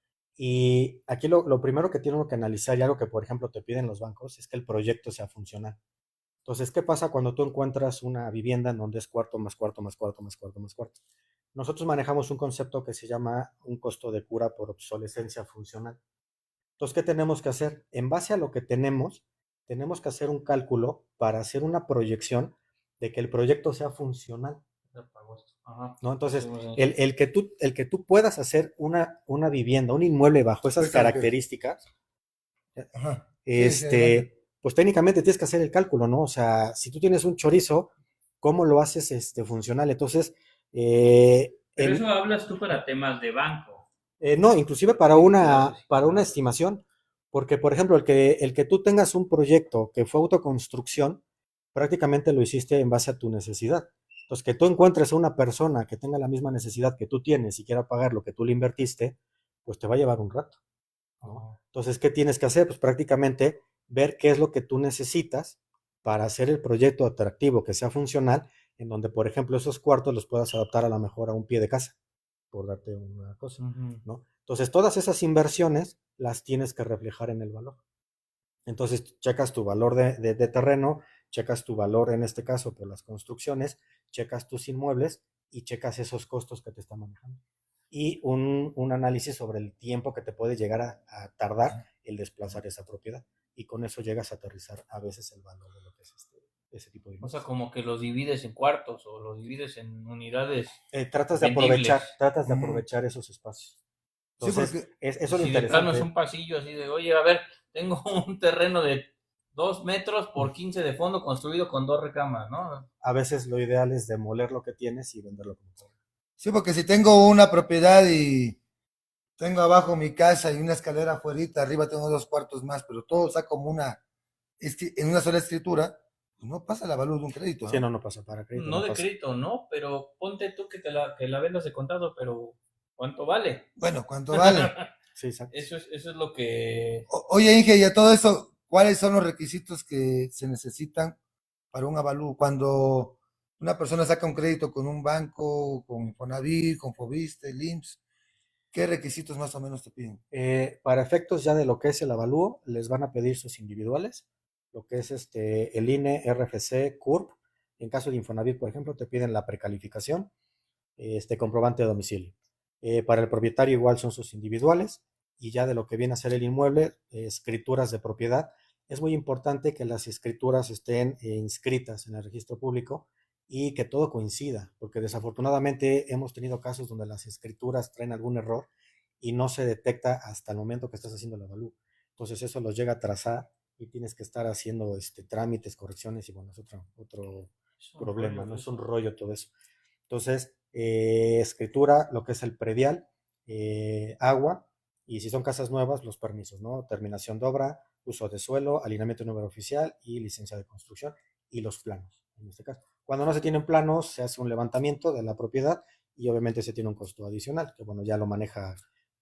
Y aquí lo primero que tiene uno que analizar y algo que, por ejemplo, te piden los bancos es que el proyecto sea funcional. Entonces, ¿qué pasa cuando tú encuentras una vivienda en donde es cuarto más cuarto más cuarto más cuarto más cuarto? Nosotros manejamos un concepto que se llama un costo de cura por obsolescencia funcional. Entonces, ¿qué tenemos que hacer? En base a lo que tenemos que hacer un cálculo para hacer una proyección de que el proyecto sea funcional. Ajá. ¿No? Entonces, Sí, bueno. el que tú puedas hacer una vivienda, un inmueble bajo esas Pues, ¿qué? características, Ajá. Sí, sí, adelante. pues técnicamente tienes que hacer el cálculo, ¿no? O sea, si tú tienes un chorizo, ¿cómo lo haces funcional? Entonces, Pero eso hablas tú para temas de banco. no, inclusive para Sí, una, claro, sí, para una claro. estimación, porque por ejemplo, el que tú tengas un proyecto que fue autoconstrucción, prácticamente lo hiciste en base a tu necesidad. Entonces, que tú encuentres a una persona que tenga la misma necesidad que tú tienes y quiera pagar lo que tú le invertiste, pues te va a llevar un rato, ¿no? Entonces, ¿qué tienes que hacer? Pues prácticamente ver qué es lo que tú necesitas para hacer el proyecto atractivo, que sea funcional, en donde, por ejemplo, esos cuartos los puedas adaptar a lo mejor a un pie de casa, por darte una cosa, ¿no? Entonces, todas esas inversiones las tienes que reflejar en el valor. Entonces, checas tu valor de terreno, checas tu valor, en este caso, por las construcciones, checas tus inmuebles y checas esos costos que te están manejando. Y un análisis sobre el tiempo que te puede llegar a tardar el desplazar esa propiedad. Y con eso llegas a aterrizar a veces el valor de lo que es ese tipo de O sea, inmuebles. como que los divides en cuartos o los divides en unidades Tratas de vendibles. aprovechar esos espacios. Sí, Entonces, porque eso es Y lo si de plano es interesante. un pasillo así de, oye, a ver, tengo un terreno de 2 metros por 15 de fondo construido con 2 recámaras, ¿no? A veces lo ideal es demoler lo que tienes y venderlo como todo. sí, porque si tengo una propiedad y tengo abajo mi casa y una escalera afuera, arriba tengo 2 cuartos más, pero todo está como en una sola escritura, pues no pasa la valor de un crédito, Sí, ¿no? no pasa para crédito, No no de pasa. crédito, no, pero ponte tú que la vendas de contado, pero ¿cuánto vale? Bueno, ¿cuánto vale? Sí, exacto. Eso es lo que... Oye, Inge, y a todo eso, ¿cuáles son los requisitos que se necesitan para un avalúo? Cuando una persona saca un crédito con un banco, con Infonavit, con Fobiste, el IMSS, ¿qué requisitos más o menos te piden? Para efectos ya de lo que es el avalúo, les van a pedir sus individuales, lo que es el INE, RFC, CURP. En caso de Infonavit, por ejemplo, te piden la precalificación, comprobante de domicilio. Para el propietario igual son sus individuales y ya de lo que viene a ser el inmueble, escrituras de propiedad. Es muy importante que las escrituras estén inscritas en el registro público y que todo coincida, porque desafortunadamente hemos tenido casos donde las escrituras traen algún error y no se detecta hasta el momento que estás haciendo el avalúo. Entonces eso los llega a trazar y tienes que estar haciendo trámites, correcciones y bueno, es otro problema, ¿no? Es un rollo todo eso. Entonces, escritura, lo que es el predial, agua, y si son casas nuevas, los permisos, ¿no? Terminación de obra, uso de suelo, alineamiento de número oficial y licencia de construcción y los planos, en este caso. Cuando no se tienen planos, se hace un levantamiento de la propiedad y obviamente se tiene un costo adicional, que bueno, ya lo maneja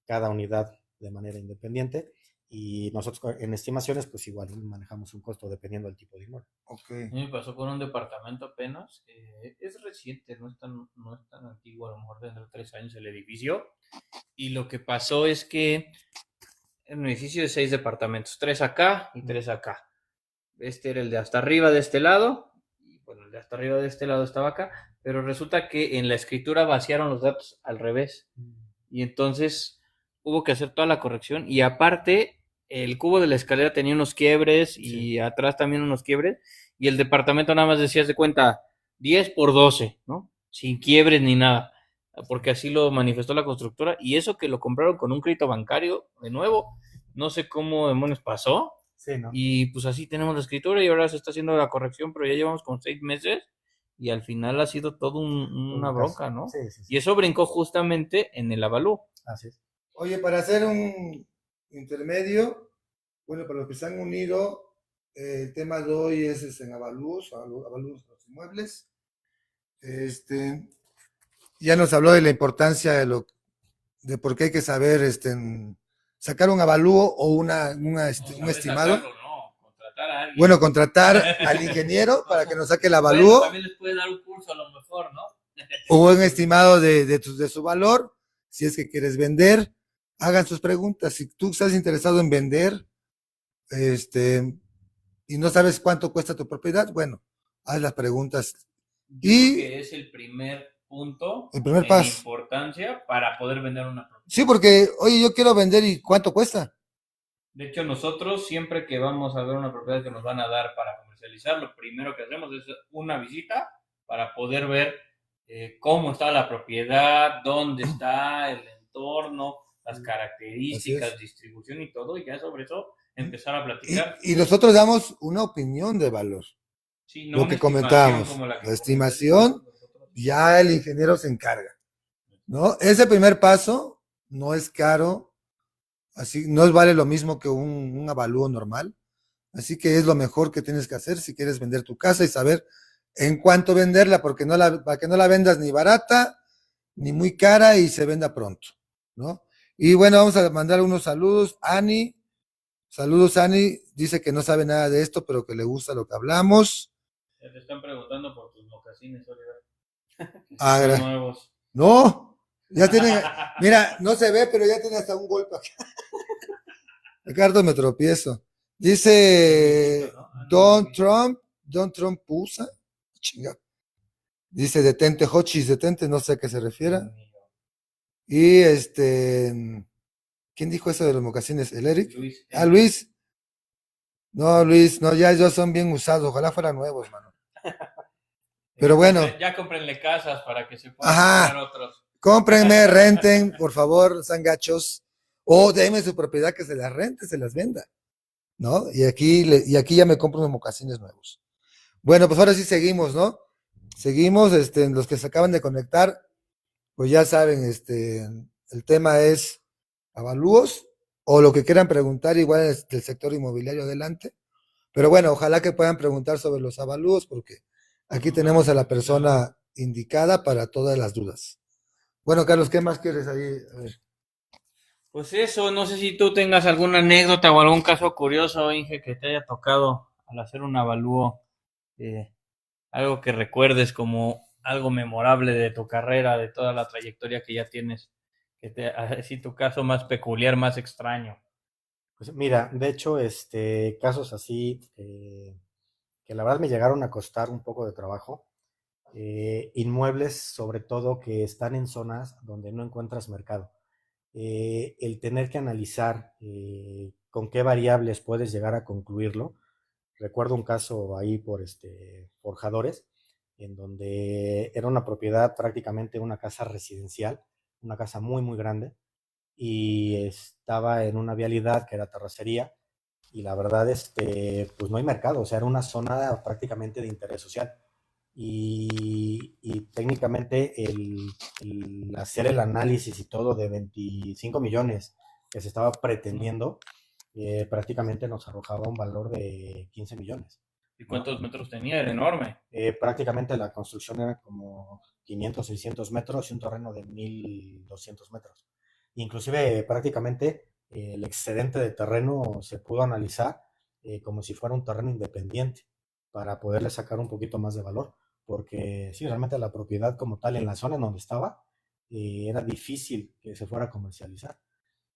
cada unidad de manera independiente y nosotros en estimaciones, pues igual manejamos un costo dependiendo del tipo de inmueble. Ok. A mí me pasó con un departamento apenas, es reciente, no es tan antiguo, a lo mejor tendrá 3 años el edificio, y lo que pasó es que en un edificio de 6 departamentos, 3 acá y 3 acá. Este era el de hasta arriba de este lado, y bueno, el de hasta arriba de este lado estaba acá, pero resulta que en la escritura vaciaron los datos al revés, y entonces hubo que hacer toda la corrección, y aparte el cubo de la escalera tenía unos quiebres y Sí. atrás también unos quiebres, y el departamento nada más decía, de cuenta, 10 por 12, ¿no? Sin quiebres ni nada, porque así lo manifestó la constructora, y eso que lo compraron con un crédito bancario de nuevo, no sé cómo demonios pasó, Sí, ¿no? y pues así tenemos la escritura y ahora se está haciendo la corrección, pero ya llevamos como 6 meses y al final ha sido todo una bronca, ¿no? Sí, sí, sí. Y eso brincó justamente en el avalúo. Así es. Oye, para hacer un intermedio, bueno, para los que se han unido, el tema de hoy es en avalúos de los inmuebles. Ya nos habló de la importancia de por qué hay que saber sacar un avalúo o un estimado. Sacarlo, no, contratar a alguien. Bueno, contratar al ingeniero para que nos saque el Bueno, avalúo también les puede dar un curso a lo mejor, ¿no? o un estimado de su valor. Si es que quieres vender, hagan sus preguntas. Si tú estás interesado en vender, y no sabes cuánto cuesta tu propiedad, bueno, haz las preguntas. Yo creo Y que es el primer punto el primer en paso. importancia para poder vender una propiedad. Sí, porque, oye, yo quiero vender y ¿cuánto cuesta? De hecho, nosotros siempre que vamos a ver una propiedad que nos van a dar para comercializar, lo primero que hacemos es una visita para poder ver cómo está la propiedad, dónde está el entorno, las características, distribución y todo, y ya sobre eso empezar a platicar. Y nosotros damos una opinión de valor. Sí, no Lo una que estimación comentábamos, como la la estimación, nosotros. ya el ingeniero se encarga, ¿no? Ese primer paso no es caro, así no vale lo mismo que un avalúo normal, así que es lo mejor que tienes que hacer si quieres vender tu casa y saber en cuánto venderla, porque para que no la vendas ni barata ni muy cara y se venda pronto, ¿no? Y bueno, vamos a mandar unos saludos. Saludos Ani, dice que no sabe nada de esto, pero que le gusta lo que hablamos. Ya te están preguntando por tus mocasines, Oliver. Ah, Son nuevos. no, ya tiene, mira, no se ve, pero ya tiene hasta un golpe acá. Ricardo, me tropiezo. Dice Don Trump usa. Chinga. Dice detente, Hochis, detente, no sé a qué se refiera. Y ¿quién dijo eso de los mocasines? ¿El Eric? Luis. Luis. No, Luis, no, ya son bien usados, ojalá fueran nuevos, mano. Pero bueno. Ya cómprenle casas para que se puedan comprar otros. Cómprenme, renten, por favor, sangachos. O denme su propiedad que se las rente, se las venda. ¿No? Y aquí ya me compro unos mocasines nuevos. Bueno, pues ahora sí seguimos, ¿no? Seguimos, los que se acaban de conectar, pues ya saben, el tema es avalúos o lo que quieran preguntar, igual es del sector inmobiliario adelante. Pero bueno, ojalá que puedan preguntar sobre los avalúos, porque aquí tenemos a la persona indicada para todas las dudas. Bueno, Carlos, ¿qué más quieres ahí? A ver. Pues eso, no sé si tú tengas alguna anécdota o algún caso curioso, Inge, que te haya tocado al hacer un avalúo, algo que recuerdes como algo memorable de tu carrera, de toda la trayectoria que ya tienes, así tu caso más peculiar, más extraño. Pues mira, de hecho, casos así que la verdad me llegaron a costar un poco de trabajo. Inmuebles, sobre todo, que están en zonas donde no encuentras mercado. El tener que analizar con qué variables puedes llegar a concluirlo. Recuerdo un caso ahí por Forjadores, en donde era una propiedad, prácticamente una casa residencial, una casa muy, muy grande, y estaba en una vialidad que era terracería, y la verdad, pues no hay mercado, o sea, era una zona prácticamente de interés social. Y técnicamente el hacer el análisis y todo de 25 millones que se estaba pretendiendo, prácticamente nos arrojaba un valor de 15 millones. ¿Y cuántos metros tenía? Era enorme. Prácticamente la construcción era como 500, 600 metros y un terreno de 1200 metros. Inclusive prácticamente el excedente de terreno se pudo analizar como si fuera un terreno independiente para poderle sacar un poquito más de valor, porque sí, realmente la propiedad como tal en la zona en donde estaba era difícil que se fuera a comercializar,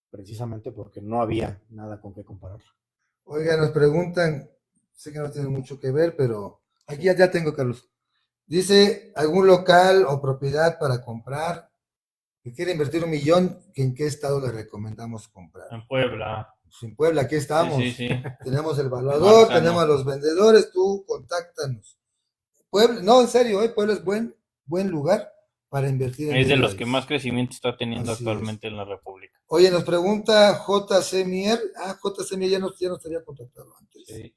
precisamente porque no había nada con qué compararlo. Oiga, nos preguntan, sé que no tiene mucho que ver, pero aquí ya tengo, Carlos. Dice, ¿algún local o propiedad para comprar que quiere invertir 1 millón? ¿En qué estado le recomendamos comprar? En Puebla. Pues en Puebla, aquí estamos. Sí. Tenemos el evaluador, tenemos a los vendedores, tú contáctanos. Puebla, no, en serio, Puebla es buen lugar para invertir en Es de los que más crecimiento está teniendo Así actualmente en la República. Oye, nos pregunta JC Mier. JC Mier ya nos había contactado antes. Sí.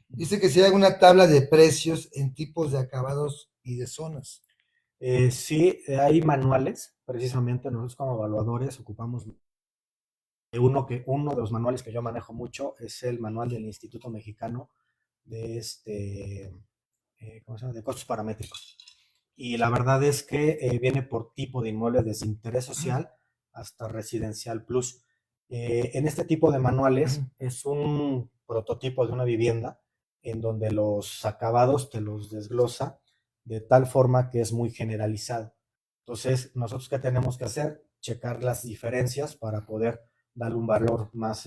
Dice que si hay alguna tabla de precios en tipos de acabados y de zonas. Sí, hay manuales, precisamente nosotros como evaluadores ocupamos uno de los manuales que yo manejo mucho es el manual del Instituto Mexicano de ¿cómo se llama? De costos paramétricos. Y la verdad es que viene por tipo de inmueble, desde interés social hasta residencial plus. En este tipo de manuales es un prototipo de una vivienda en donde los acabados te los desglosa de tal forma que es muy generalizado. Entonces, nosotros ¿qué tenemos que hacer? Checar las diferencias para poder darle un valor más,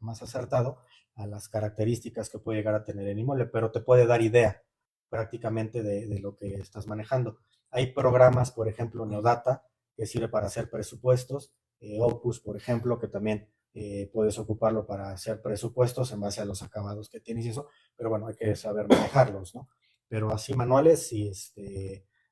más acertado a las características que puede llegar a tener el inmueble, pero te puede dar idea prácticamente de lo que estás manejando. Hay programas, por ejemplo, Neodata, que sirve para hacer presupuestos, Opus, por ejemplo, que también puedes ocuparlo para hacer presupuestos en base a los acabados que tienes y eso, pero bueno, hay que saber manejarlos, ¿no? Pero así manuales, y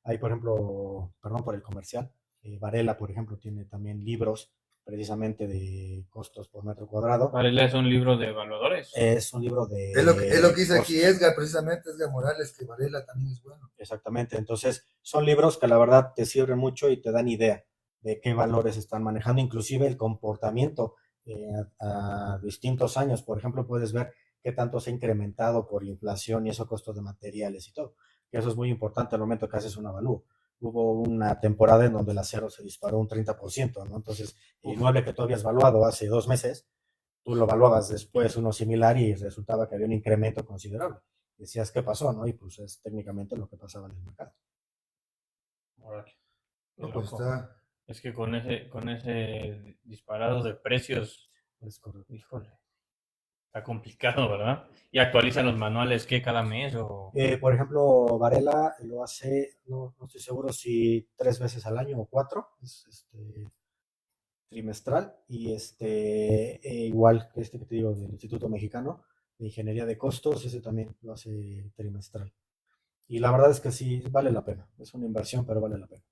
hay, por ejemplo, perdón por el comercial, Varela, por ejemplo, tiene también libros precisamente de costos por metro cuadrado. Varela es un libro de evaluadores. Es un libro de... Es lo que dice aquí Edgar, precisamente, Edgar Morales, que Varela también es bueno. Exactamente, entonces son libros que la verdad te sirven mucho y te dan idea de qué valores están manejando, inclusive el comportamiento a distintos años. Por ejemplo, puedes ver qué tanto se ha incrementado por inflación y eso, costos de materiales y todo. Que eso es muy importante al momento que haces un avalúo. hubo una temporada en donde el acero se disparó un 30%, ¿no? Entonces, el inmueble que tú habías valuado hace 2 meses, tú lo evaluabas después uno similar y resultaba que había un incremento considerable. Decías, ¿qué pasó? ¿No? Y pues es técnicamente lo que pasaba en el mercado. Órale, qué No, pues loco. está. Es que con ese disparado de precios, Es correcto. híjole, está complicado, ¿verdad? ¿Y actualizan los manuales que cada mes o...? Por ejemplo, Varela lo hace, no estoy seguro si 3 veces al año o 4, es trimestral, y igual que que te digo del Instituto Mexicano de Ingeniería de Costos, ese también lo hace trimestral. Y la verdad es que sí, vale la pena. Es una inversión, pero vale la pena.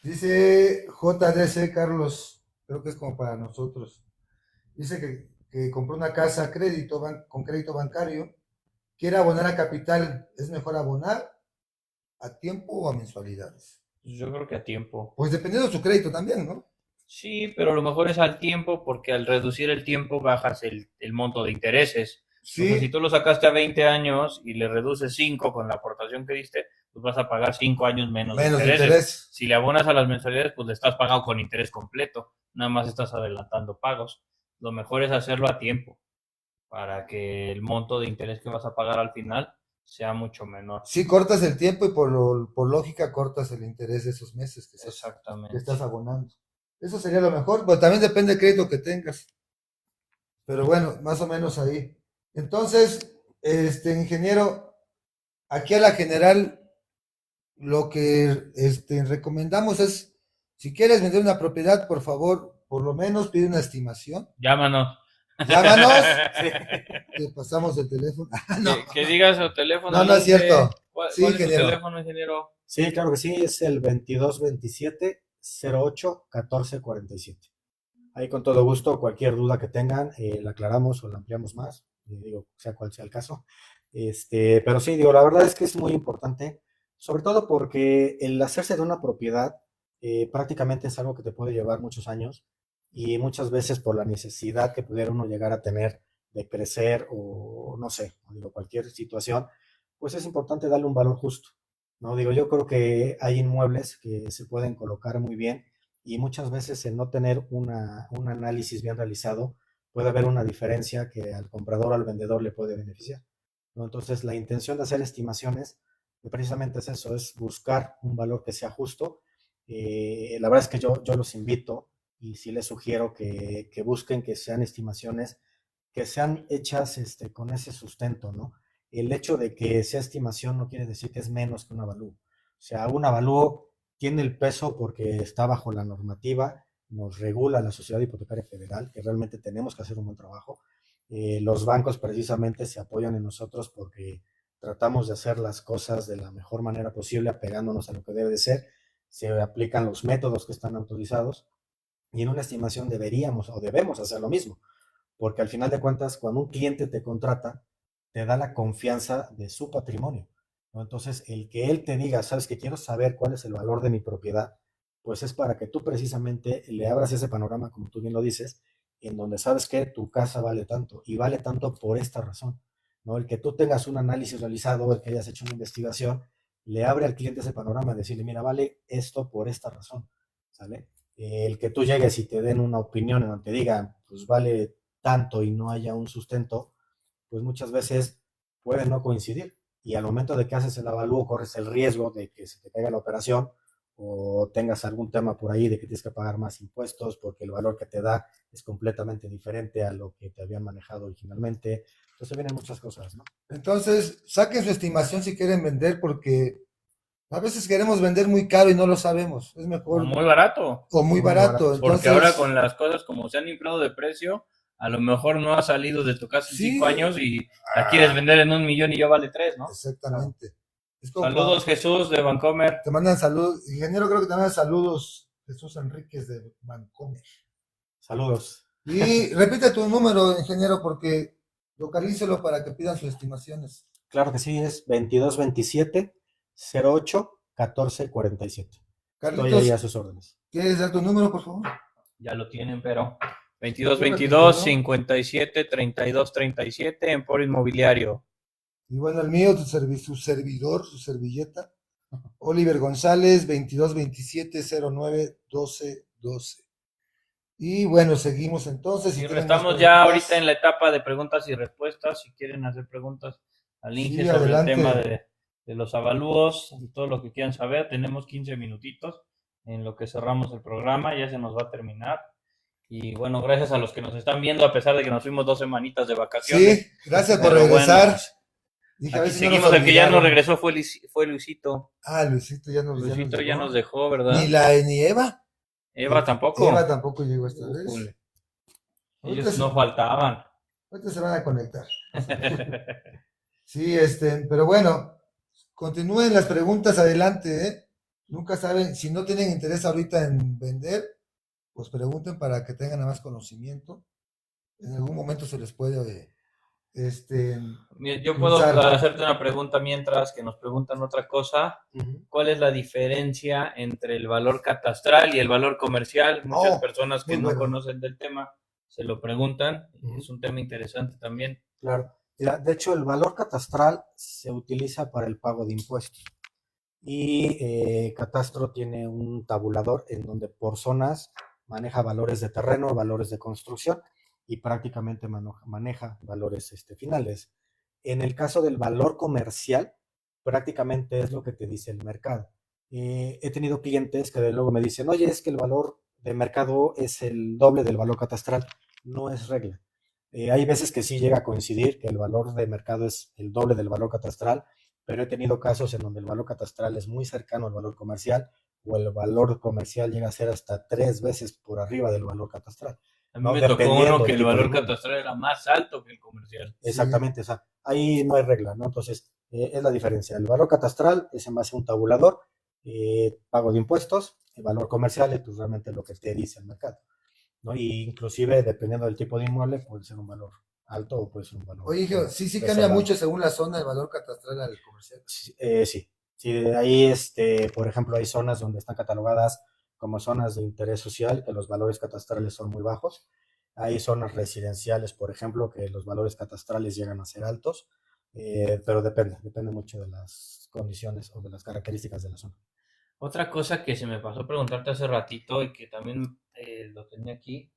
Dice JDC Carlos, creo que es como para nosotros. Dice que compró una casa a crédito, con crédito bancario, quiere abonar a capital. ¿Es mejor abonar a tiempo o a mensualidades? Yo creo que a tiempo. Pues dependiendo de su crédito también, ¿no? Sí, pero a lo mejor es al tiempo porque al reducir el tiempo bajas el monto de intereses. O sea, si Sí, tú lo sacaste a 20 años y le reduces 5 con la aportación que diste, pues vas a pagar 5 años menos de menos de intereses. interés. Si le abonas a las mensualidades, pues le estás pagando con interés completo. Nada más estás adelantando pagos. Lo mejor es hacerlo a tiempo para que el monto de interés que vas a pagar al final sea mucho menor. Sí, cortas el tiempo y por lógica cortas el interés de esos meses que Exactamente. estás abonando. Eso sería lo mejor, pero también depende del crédito que tengas. Pero bueno, más o menos ahí. Entonces, ingeniero, aquí a la general, lo que recomendamos es, si quieres vender una propiedad, por favor, por lo menos pide una estimación. Llámanos. Llámanos, Sí. te pasamos el teléfono. No, Que digas su teléfono. no, no es cierto. ¿Cuál Sí, es tu ingeniero. teléfono, ingeniero? Sí, claro que sí, es el 2227-08-1447. Ahí con todo gusto, cualquier duda que tengan, la aclaramos o la ampliamos más, digo, sea cual sea el caso. Pero sí, digo, la verdad es que es muy importante, sobre todo porque el hacerse de una propiedad prácticamente es algo que te puede llevar muchos años y muchas veces por la necesidad que pudiera uno llegar a tener de crecer o no sé, digo, cualquier situación, pues es importante darle un valor justo. No digo, yo creo que hay inmuebles que se pueden colocar muy bien y muchas veces el no tener un análisis bien realizado puede haber una diferencia que al comprador o al vendedor le puede beneficiar, ¿no? Entonces, la intención de hacer estimaciones precisamente es eso, es buscar un valor que sea justo. La verdad es que yo los invito y sí les sugiero que busquen que sean estimaciones que sean hechas con ese sustento, ¿no? El hecho de que sea estimación no quiere decir que es menos que un avalúo. O sea, un avalúo tiene el peso porque está bajo la normativa, nos regula la Sociedad Hipotecaria Federal, que realmente tenemos que hacer un buen trabajo. Los bancos precisamente se apoyan en nosotros porque tratamos de hacer las cosas de la mejor manera posible, apegándonos a lo que debe de ser. Se aplican los métodos que están autorizados y en una estimación deberíamos o debemos hacer lo mismo, porque al final de cuentas, cuando un cliente te contrata, te da la confianza de su patrimonio, ¿no? Entonces, el que él te diga, sabes que quiero saber cuál es el valor de mi propiedad, pues es para que tú precisamente le abras ese panorama, como tú bien lo dices, en donde sabes que tu casa vale tanto y vale tanto por esta razón, ¿no? El que tú tengas un análisis realizado, el que hayas hecho una investigación, le abre al cliente ese panorama, decirle, mira, vale esto por esta razón, ¿sale? El que tú llegues y te den una opinión en donde te digan, pues vale tanto y no haya un sustento, pues muchas veces puede no coincidir. Y al momento de que haces el avalúo, corres el riesgo de que se te caiga la operación o tengas algún tema por ahí de que tienes que pagar más impuestos porque el valor que te da es completamente diferente a lo que te habían manejado originalmente. Entonces vienen muchas cosas, ¿no? Entonces, saquen su estimación si quieren vender, porque a veces queremos vender muy caro y no lo sabemos. Es mejor. O muy barato. O muy barato. Porque Entonces, ahora con las cosas como se han inflado de precio, a lo mejor no ha salido de tu casa en Sí. 5 años y la quieres vender en 1 millón y ya vale 3, ¿no? Exactamente. Es como Saludos, Jesús de Vancomer. te mandan saludos. Ingeniero, creo que te mandan saludos. Jesús Enríquez de Vancomer. Saludos. Y repite tu número, ingeniero, porque localícelo para que pidan sus estimaciones. Claro que sí, es 2227-08-1447. Estoy ahí a sus órdenes. ¿Quieres dar tu número, por favor? Ya lo tienen, pero 2222 57 32 37 Emporio Inmobiliario. Y bueno, el mío, su servidor, su servilleta, Oliver González, 2227091212. Y bueno, seguimos entonces. Y tienen más estamos ya preguntas, ahorita en la etapa de preguntas y respuestas. Si quieren hacer preguntas al Inge sí, sobre el adelante. tema de los avalúos y todo lo que quieran saber, tenemos 15 minutitos en lo que cerramos el programa. Ya se nos va a terminar. Y bueno, gracias a los que nos están viendo, a pesar de que nos fuimos 2 semanitas de vacaciones. Sí, gracias por Pero regresar. bueno, Dije, a ver aquí si no nos seguimos. El que ya no olvidaron. regresó fue Luisito. Ah, Luisito ya Luisito ya llegó. nos dejó, ¿verdad? Ni Eva. Eva tampoco. Eva tampoco llegó esta vez. Ujule. Ahorita Ellos se- no faltaban. Ahorita se van a conectar. Sí, pero bueno, continúen las preguntas adelante, ¿eh? Nunca saben, si no tienen interés ahorita en vender, pues pregunten para que tengan más conocimiento. En algún momento se les puede, Yo puedo cruzar. hacerte una pregunta mientras que nos preguntan otra cosa. ¿Cuál es la diferencia entre el valor catastral y el valor comercial? Muchas personas que muy no bueno. conocen del tema se lo preguntan. Es un tema interesante también. Claro. Mira, de hecho, el valor catastral se utiliza para el pago de impuestos. Y Catastro tiene un tabulador en donde por zonas maneja valores de terreno, valores de construcción y prácticamente maneja valores finales. En el caso del valor comercial, prácticamente es lo que te dice el mercado. He tenido clientes que luego me dicen, oye, es que el valor de mercado es el doble del valor catastral. No es regla. Hay veces que sí llega a coincidir que el valor de mercado es el doble del valor catastral, pero he tenido casos en donde el valor catastral es muy cercano al valor comercial o el valor comercial llega a ser hasta 3 veces por arriba del valor catastral. A mí me tocó uno que el valor catastral era más alto que el comercial. Exactamente, o sea, ahí no hay regla, ¿no? Entonces, es la diferencia. El valor catastral es en base a un tabulador, pago de impuestos, el valor comercial es pues, realmente lo que te dice el mercado, ¿no? Y inclusive, dependiendo del tipo de inmueble, puede ser un valor alto o puede ser un valor. Oye, hijo, sí cambia mucho según la zona el valor catastral al comercial. Sí. Ahí, por ejemplo, hay zonas donde están catalogadas como zonas de interés social, que los valores catastrales son muy bajos. Hay zonas residenciales, por ejemplo, que los valores catastrales llegan a ser altos, pero depende mucho de las condiciones o de las características de la zona. Otra cosa que se me pasó a preguntarte hace ratito y que también lo tenía aquí,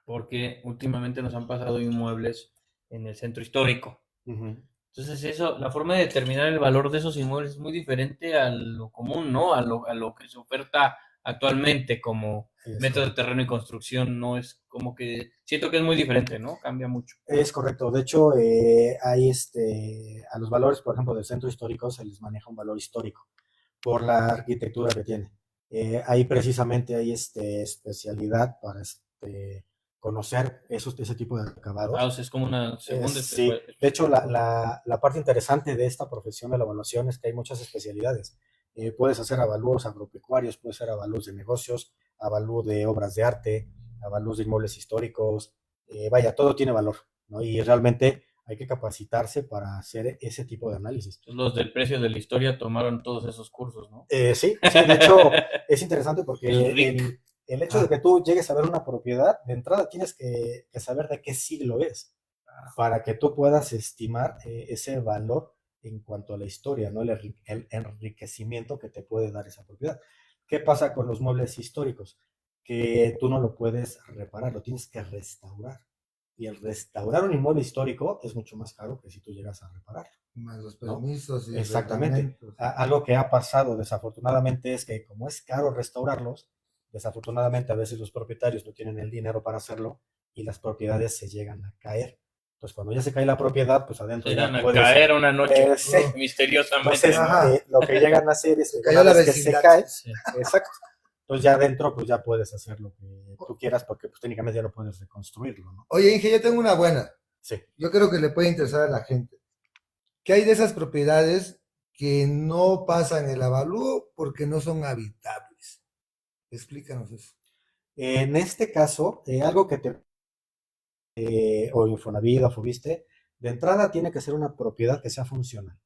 porque últimamente nos han pasado inmuebles en el centro histórico. Entonces la forma de determinar el valor de esos inmuebles es muy diferente a lo común, ¿no? A lo que se oferta actualmente como método de terreno y construcción, no es como que, siento que es muy diferente, ¿no? Cambia mucho. Es correcto, de hecho hay a los valores, por ejemplo, del centro histórico se les maneja un valor histórico por la arquitectura que tiene. Ahí precisamente hay especialidad para conocer ese tipo de acabados. O sea, es como una segunda Sí, de hecho la parte interesante de esta profesión de la evaluación es que hay muchas especialidades. Puedes hacer avalúos agropecuarios, puedes hacer avalúos de negocios, avalúo de obras de arte, avalúos de inmuebles históricos, vaya, todo tiene valor, ¿no? Y realmente hay que capacitarse para hacer ese tipo de análisis. Los del precio de la historia tomaron todos esos cursos, ¿no? Sí, de hecho es interesante porque el hecho de que tú llegues a ver una propiedad, de entrada tienes que saber de qué siglo es, para que tú puedas estimar ese valor en cuanto a la historia, ¿no? El enriquecimiento que te puede dar esa propiedad. ¿Qué pasa con los muebles históricos? Que tú no lo puedes reparar, lo tienes que restaurar. Y el restaurar un inmueble histórico es mucho más caro que si tú llegas a reparar. Más los permisos, ¿no? Y exactamente. Algo que ha pasado desafortunadamente es que como es caro restaurarlos, desafortunadamente a veces los propietarios no tienen el dinero para hacerlo y las propiedades se llegan a caer. Entonces cuando ya se cae la propiedad, pues adentro llegan a caer una noche misteriosamente. Entonces, lo que llegan a hacer es que una vez que se cae, exacto. Entonces ya adentro pues ya puedes hacer lo que tú quieras porque pues técnicamente ya no puedes reconstruirlo, ¿no? Oye, Inge, yo tengo una buena. Sí. Yo creo que le puede interesar a la gente. ¿Qué hay de esas propiedades que no pasan el avalúo porque no son habitables? Explícanos eso. En este caso, algo que o Infonavit o Fobiste, de entrada tiene que ser una propiedad que sea funcional.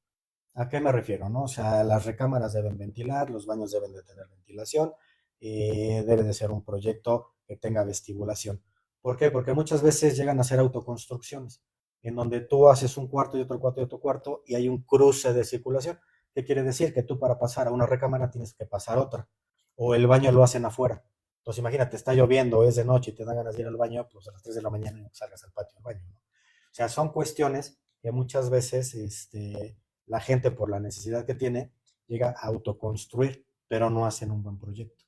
¿A qué me refiero? ¿No? O sea, las recámaras deben ventilar, los baños deben de tener ventilación, debe de ser un proyecto que tenga vestibulación. ¿Por qué? Porque muchas veces llegan a ser autoconstrucciones. en donde tú haces un cuarto y otro cuarto y otro cuarto y hay un cruce de circulación. ¿Qué quiere decir? Que tú para pasar a una recámara tienes que pasar a otra, o el baño lo hacen afuera. Entonces imagínate, está lloviendo, es de noche y te dan ganas de ir al baño, pues a las 3 de la mañana no salgas al patio del baño, ¿no? O sea, son cuestiones que muchas veces la gente por la necesidad que tiene llega a autoconstruir, pero no hacen un buen proyecto.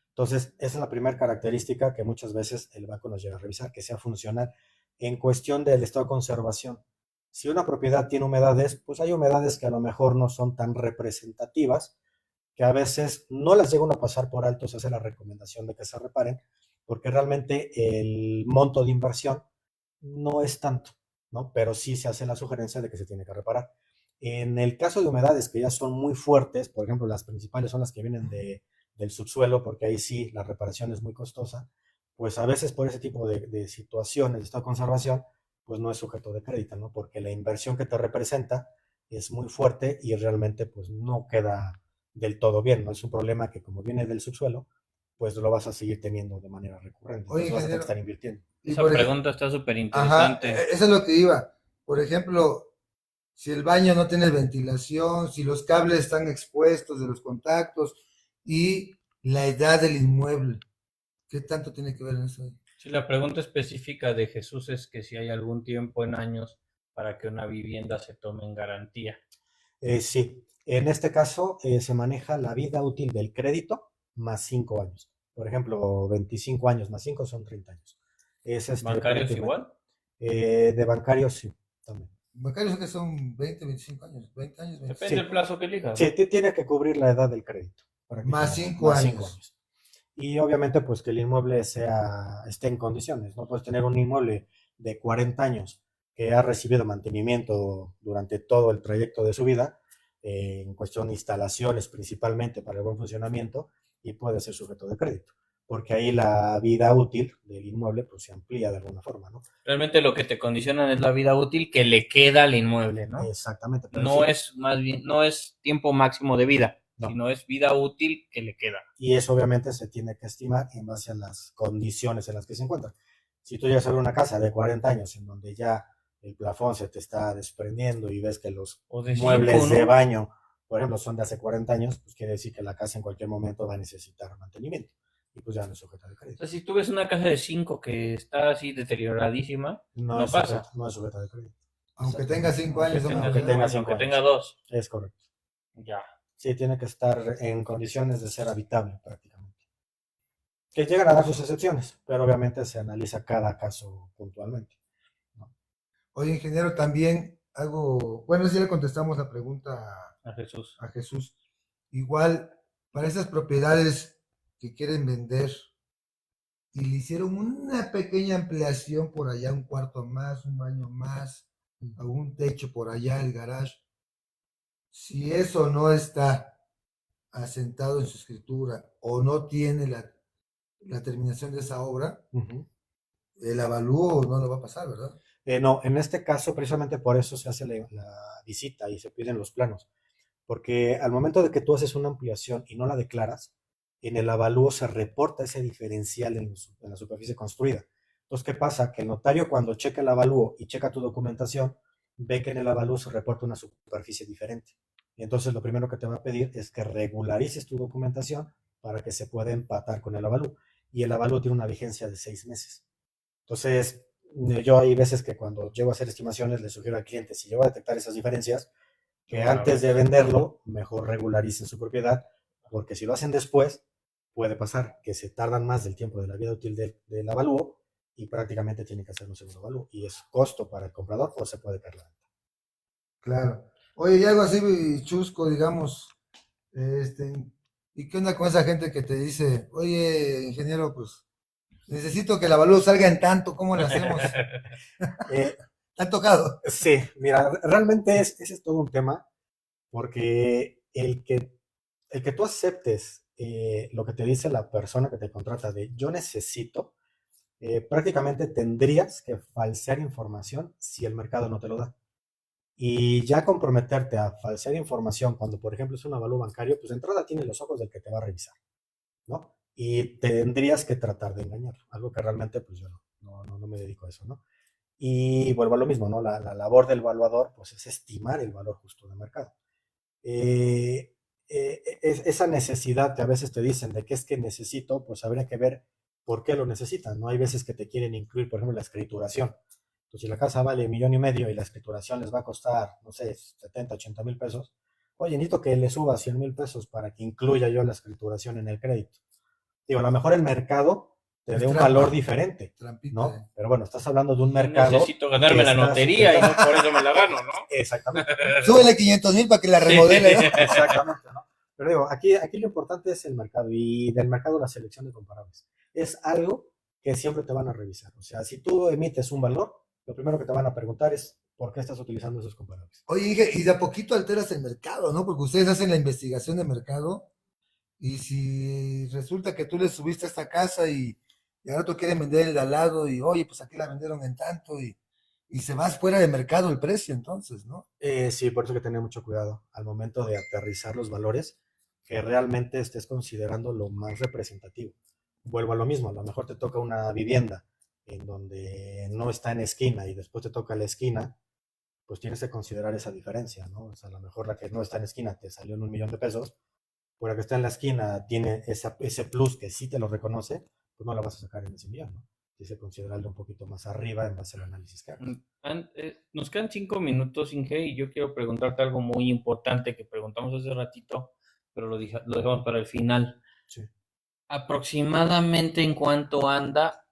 Entonces, esa es la primera característica que muchas veces el banco nos llega a revisar, que sea funcional. En cuestión del estado de conservación, si una propiedad tiene humedades, pues hay humedades que a lo mejor no son tan representativas, que a veces no las llega uno a pasar por alto, se hace la recomendación de que se reparen, porque realmente el monto de inversión no es tanto, ¿no? Pero sí se hace la sugerencia de que se tiene que reparar. En el caso de humedades que ya son muy fuertes, por ejemplo, las principales son las que vienen del subsuelo, porque ahí sí la reparación es muy costosa, pues a veces por ese tipo de situaciones de estado de conservación, pues no es sujeto de crédito, ¿no? Porque la inversión que te representa es muy fuerte y realmente pues no queda del todo bien, ¿no? Es un problema que como viene del subsuelo, pues lo vas a seguir teniendo de manera recurrente, Oye, entonces vas a tener que ingeniero, estar invirtiendo. y Esa por ejemplo, pregunta está súper ajá, interesante. eso es lo que iba. Por ejemplo, si el baño no tiene ventilación, si los cables están expuestos de los contactos y la edad del inmueble, ¿qué tanto tiene que ver en eso? Si la pregunta específica de Jesús es que si hay algún tiempo en años para que una vivienda se tome en garantía. Sí, en este caso se maneja la vida útil del crédito más 5 años. Por ejemplo, 25 años más 5 son 30 años. Es ¿Bancarios igual? de bancarios, sí, también. Becarios que son 20, 25 años, 20 años, Depende 25, del plazo que elijas, Sí, ¿no? tiene que cubrir la edad del crédito, más prácticamente, 5 más 5 años. años. Y obviamente, pues que el inmueble esté en condiciones. No puedes tener un inmueble de 40 años que ha recibido mantenimiento durante todo el trayecto de su vida, en cuestión de instalaciones principalmente para el buen funcionamiento, y puede ser sujeto de crédito, porque ahí la vida útil del inmueble pues se amplía de alguna forma, ¿no? Realmente lo que te condicionan es la vida útil que le queda al inmueble, ¿no? Exactamente, pero No sí, es más bien, no es tiempo máximo de vida, no. sino es vida útil que le queda. Y eso obviamente se tiene que estimar en base a las condiciones en las que se encuentra. Si tú llegas a ver una casa de 40 años en donde ya el plafón se te está desprendiendo y ves que los O de 5, muebles de ¿no? baño, por ejemplo, son de hace 40 años, pues quiere decir que la casa en cualquier momento va a necesitar mantenimiento y pues ya no es sujeta de O crédito. sea, si tú ves una casa de 5 que está así deterioradísima, No no es pasa. sujeta, no es sujeta de crédito. Aunque tenga 5 años, Aunque tenga 5 aunque tenga años. 2. Es correcto. Ya. Sí, tiene que estar en condiciones de ser habitable prácticamente. Que llegan a dar sus excepciones, pero obviamente se analiza cada caso puntualmente, ¿no? Oye, ingeniero, también hago, bueno, si le contestamos la pregunta A Jesús. a Jesús. Igual, para esas propiedades que quieren vender y le hicieron una pequeña ampliación por allá, un cuarto más, un baño más, algún techo por allá, el garage. Si eso no está asentado en su escritura o no tiene la terminación de esa obra, Uh-huh. el avalúo no lo va a pasar, ¿verdad? No, en este caso, precisamente por eso se hace la visita y se piden los planos, porque al momento de que tú haces una ampliación y no la declaras, en el avalúo se reporta ese diferencial en la superficie construida. Entonces, ¿qué pasa? Que el notario cuando checa el avalúo y checa tu documentación, ve que en el avalúo se reporta una superficie diferente. Y entonces lo primero que te va a pedir es que regularices tu documentación para que se pueda empatar con el avalúo. Y el avalúo tiene una vigencia de 6 meses. Entonces, yo hay veces que cuando llego a hacer estimaciones le sugiero al cliente, si llego a detectar esas diferencias, que antes de venderlo, mejor regularicen su propiedad, porque si lo hacen después, puede pasar que se tardan más del tiempo de la vida útil del avalúo y prácticamente tienen que hacer un segundo avalúo. Y es costo para el comprador o se puede caer la venta. Claro. Oye, y algo así chusco, digamos, este, ¿y qué onda con esa gente que te dice, oye, ingeniero, pues necesito que el avalúo salga en tanto, ¿cómo le hacemos? Eh, ¿Te han tocado? sí, mira, realmente ese es todo un tema, porque el que tú aceptes lo que te dice la persona que te contrata de yo necesito, prácticamente tendrías que falsear información si el mercado no te lo da. Y ya comprometerte a falsear información cuando, por ejemplo, es un avalúo bancario, pues de entrada tiene los ojos del que te va a revisar, ¿no? Y tendrías que tratar de engañar, algo que realmente pues yo no me dedico a eso, ¿no? Y vuelvo a lo mismo, ¿no? La labor del evaluador, pues es estimar el valor justo de mercado. Esa necesidad que a veces te dicen de qué es que necesito, pues habría que ver por qué lo necesitan, ¿no? Hay veces que te quieren incluir, por ejemplo, la escrituración. Pues si la casa vale 1,5 millones y la escrituración les va a costar, no sé, 70, 80 mil pesos, oye, necesito que le suba 100 mil pesos para que incluya yo la escrituración en el crédito. Digo, a lo mejor el mercado te Es dé un trampa, valor diferente, trampita. ¿no? Pero bueno, estás hablando de un Yo mercado necesito ganarme que la estás... lotería y no por eso me la gano, ¿no? Exactamente. Súbele 500,000 para que la remodele, ¿no? Exactamente, ¿no? Pero digo, aquí lo importante es el mercado y del mercado la selección de comparables. Es algo que siempre te van a revisar. O sea, si tú emites un valor, lo primero que te van a preguntar es ¿por qué estás utilizando esos comparables? Oye, Inge, y de a poquito alteras el mercado, ¿no? Porque ustedes hacen la investigación de mercado y si resulta que tú le subiste a esta casa y ahora tú quieres vender el de al lado y oye, pues aquí la vendieron en tanto y se va fuera de mercado el precio entonces, ¿no? Sí, por eso hay que tener mucho cuidado al momento de aterrizar los valores, que realmente estés considerando lo más representativo. Vuelvo a lo mismo, a lo mejor te toca una vivienda en donde no está en esquina y después te toca la esquina, pues tienes que considerar esa diferencia, ¿no? O sea, a lo mejor la que no está en esquina te salió en 1 millón de pesos, por la que está en la esquina tiene ese plus que sí te lo reconoce, pues no la vas a sacar en ese millón, ¿no? Tienes que considerarlo un poquito más arriba en base al análisis que hagas. Nos quedan 5 minutos, Inge, y yo quiero preguntarte algo muy importante que preguntamos hace ratito, pero lo dejamos para el final. Sí. Aproximadamente en cuánto anda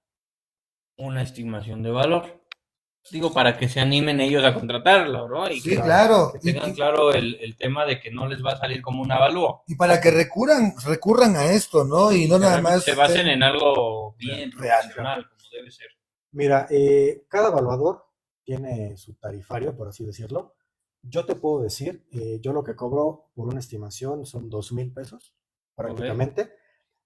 una estimación de valor. Digo, para que se animen ellos a contratarlo, ¿no? Y Sí, que, claro. que tengan claro el tema de que no les va a salir como un avalúo. Y para que recurran a esto, ¿no? Y no Que nada realmente más se basen en algo bien real. profesional, como debe ser. Mira, cada evaluador tiene su tarifario, por así decirlo. Yo te puedo decir, yo lo que cobro por una estimación son 2,000 pesos, Ok. prácticamente.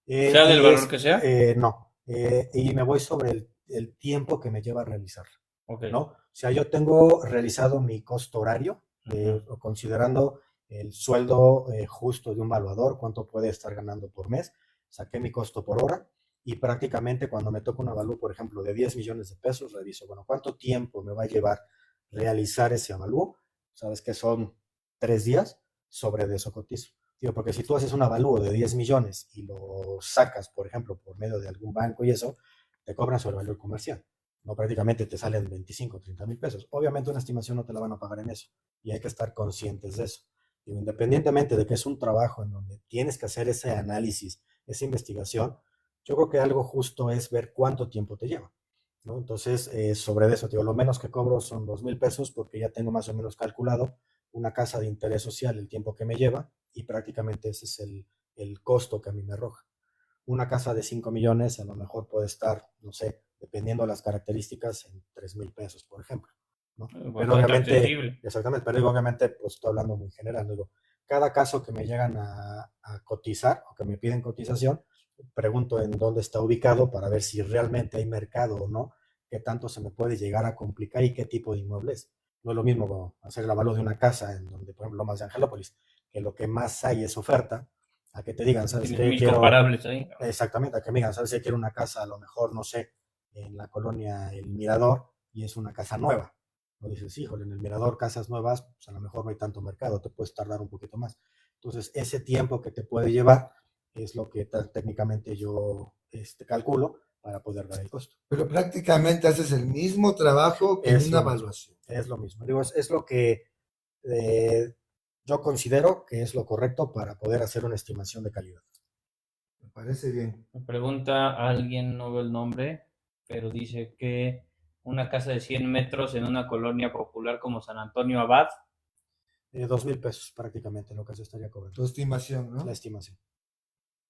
Sea del Y valor que sea. no, y me voy sobre el tiempo que me lleva a realizarlo, Ok. ¿no? O sea, yo tengo realizado mi costo horario, Ujú. considerando el sueldo justo de un evaluador, cuánto puede estar ganando por mes, saqué mi costo por hora y prácticamente cuando me toca un avalúo, por ejemplo, de 10 millones de pesos, reviso, bueno, ¿cuánto tiempo me va a llevar realizar ese avalúo? Sabes que son 3 días, sobre de eso cotizo. Digo, porque si tú haces un avalúo de 10 millones y lo sacas, por ejemplo, por medio de algún banco y eso, te cobran sobre el valor comercial. No, prácticamente te salen 25, 30 mil pesos. Obviamente una estimación no te la van a pagar en eso y hay que estar conscientes de eso. Digo, independientemente de que es un trabajo en donde tienes que hacer ese análisis, esa investigación, yo creo que algo justo es ver cuánto tiempo te lleva, ¿no? Entonces, sobre eso, digo, lo menos que cobro son 2,000 pesos porque ya tengo más o menos calculado una casa de interés social, el tiempo que me lleva y prácticamente ese es el costo que a mí me arroja. Una casa de 5 millones a lo mejor puede estar, no sé, dependiendo de las características, en 3,000 pesos, por ejemplo, ¿no? Pero Bastante obviamente, accesible. exactamente, pero digo, obviamente, pues estoy hablando muy general, digo, cada caso que me llegan a cotizar o que me piden cotización, pregunto en dónde está ubicado para ver si realmente hay mercado o no, qué tanto se me puede llegar a complicar y qué tipo de inmueble es. No es lo mismo como hacer el avalúo de una casa en donde, por ejemplo, Lomas de Angelópolis, que lo que más hay es oferta, a que te digan, ¿sabes Tienes qué? mil Quiero, comparables ahí. exactamente, a que me digan, ¿sabes qué? Quiero una casa, a lo mejor, no sé, en la colonia El Mirador, y es una casa nueva. No dices, híjole, en el Mirador, casas nuevas, pues a lo mejor no hay tanto mercado, te puedes tardar un poquito más. Entonces, ese tiempo que te puede llevar es lo que técnicamente yo calculo para poder dar el costo. Pero prácticamente haces el mismo trabajo que en Es una lo mismo, evaluación. es lo mismo. Digo, es lo que yo considero que es lo correcto para poder hacer una estimación de calidad. Me parece bien. Me pregunta alguien, no veo el nombre, pero dice que una casa de 100 metros en una colonia popular como San Antonio Abad. 2,000 pesos prácticamente lo que se estaría cobrando. Tu estimación, La ¿no? estimación.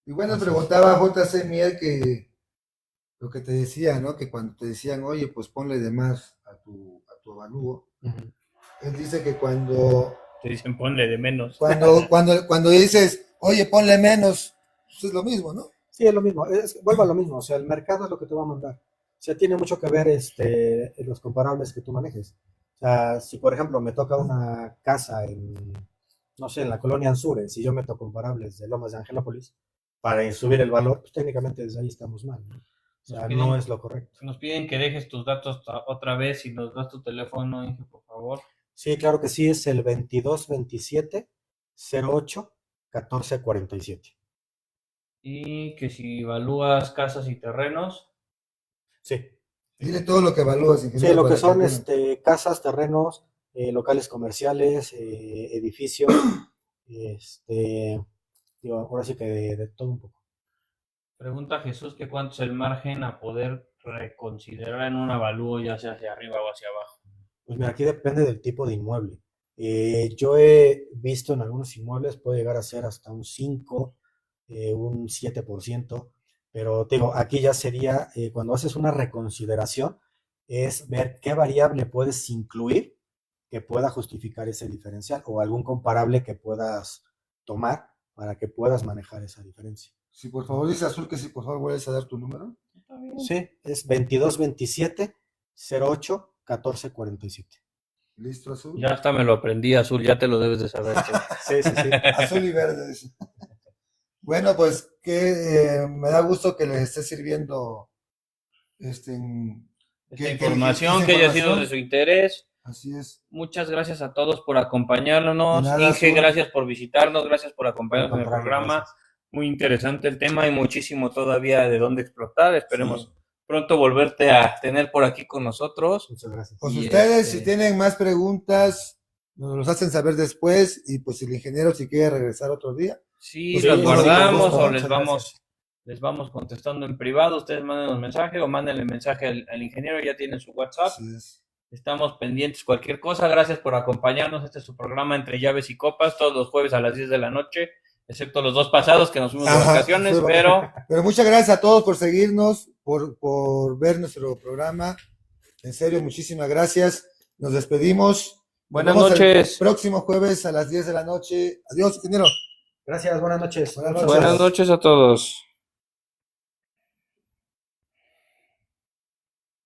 Igual nos Así es. preguntaba JC Miel que lo que te decía, ¿no? Que cuando te decían, oye, pues ponle de más a tu avalúo, Ujú. él dice que cuando, Te dicen ponle de menos. cuando dices, oye, ponle menos, pues es lo mismo, ¿no? Sí, es lo mismo. Vuelvo a lo mismo. O sea, el mercado es lo que te va a mandar. O sea, tiene mucho que ver los comparables que tú manejes. O sea, si por ejemplo me toca una casa en, no sé, en la colonia Anzures, si yo meto comparables de Lomas de Angelópolis para subir el valor, pues técnicamente desde ahí estamos mal, ¿no? O sea, no es lo correcto. Nos piden que dejes tus datos otra vez y nos das tu teléfono, Inge, por favor. Sí, claro que sí, es el 2227-08-1447. Y que si evalúas casas y terrenos, Sí. Dile todo lo que evalúas, Sí, ingeniero. lo que para son vean. casas, terrenos, locales comerciales, edificios, digo, ahora sí que de todo un poco. pregunta Jesús que cuánto es el margen a poder reconsiderar en un avalúo, ya sea hacia arriba o hacia abajo. Pues mira, aquí depende del tipo de inmueble. Yo he visto en algunos inmuebles puede llegar a ser hasta un 5, un 7%, pero te digo, aquí ya sería, cuando haces una reconsideración, es ver qué variable puedes incluir que pueda justificar ese diferencial o algún comparable que puedas tomar para que puedas manejar esa diferencia. Sí, por favor, dice Azul que si por favor vuelves a dar tu número. Sí, es 2227-08-1447. ¿Listo, Azul? Ya hasta me lo aprendí, Azul, ya te lo debes de saber. Sí, sí, sí. Azul y verde. Dice. Bueno, pues que me da gusto que les esté sirviendo Esta que- información esa que haya sido información. de su interés. Así es. Muchas gracias a todos por acompañarnos. De nada, Inge, Azul. gracias por visitarnos, gracias por acompañarnos en el Contrario, programa. gracias. Muy interesante el tema y muchísimo todavía de dónde explotar. Esperemos Sí. pronto volverte a tener por aquí con nosotros. Muchas gracias. Pues Y ustedes, si tienen más preguntas, nos los hacen saber después. Y pues el ingeniero, si quiere regresar otro día. Sí, Pues las sí, guardamos sí, con gusto, o muchas les vamos contestando en privado. Ustedes manden un mensaje o mándenle mensaje al ingeniero, ya tienen su WhatsApp. Así es. Estamos pendientes cualquier cosa. Gracias por acompañarnos. Este es su programa Entre Llaves y Copas, todos los jueves a las 10 de la noche, excepto los 2 pasados que nos fuimos de Ajá, vacaciones, fue- pero Pero muchas gracias a todos por seguirnos, por ver nuestro programa. En serio, muchísimas gracias. Nos despedimos. buenas Nos vemos noches. El próximo jueves a las 10 de la noche. Adiós, ingeniero. Gracias, buenas noches. Buenas noches. Buenas noches a todos.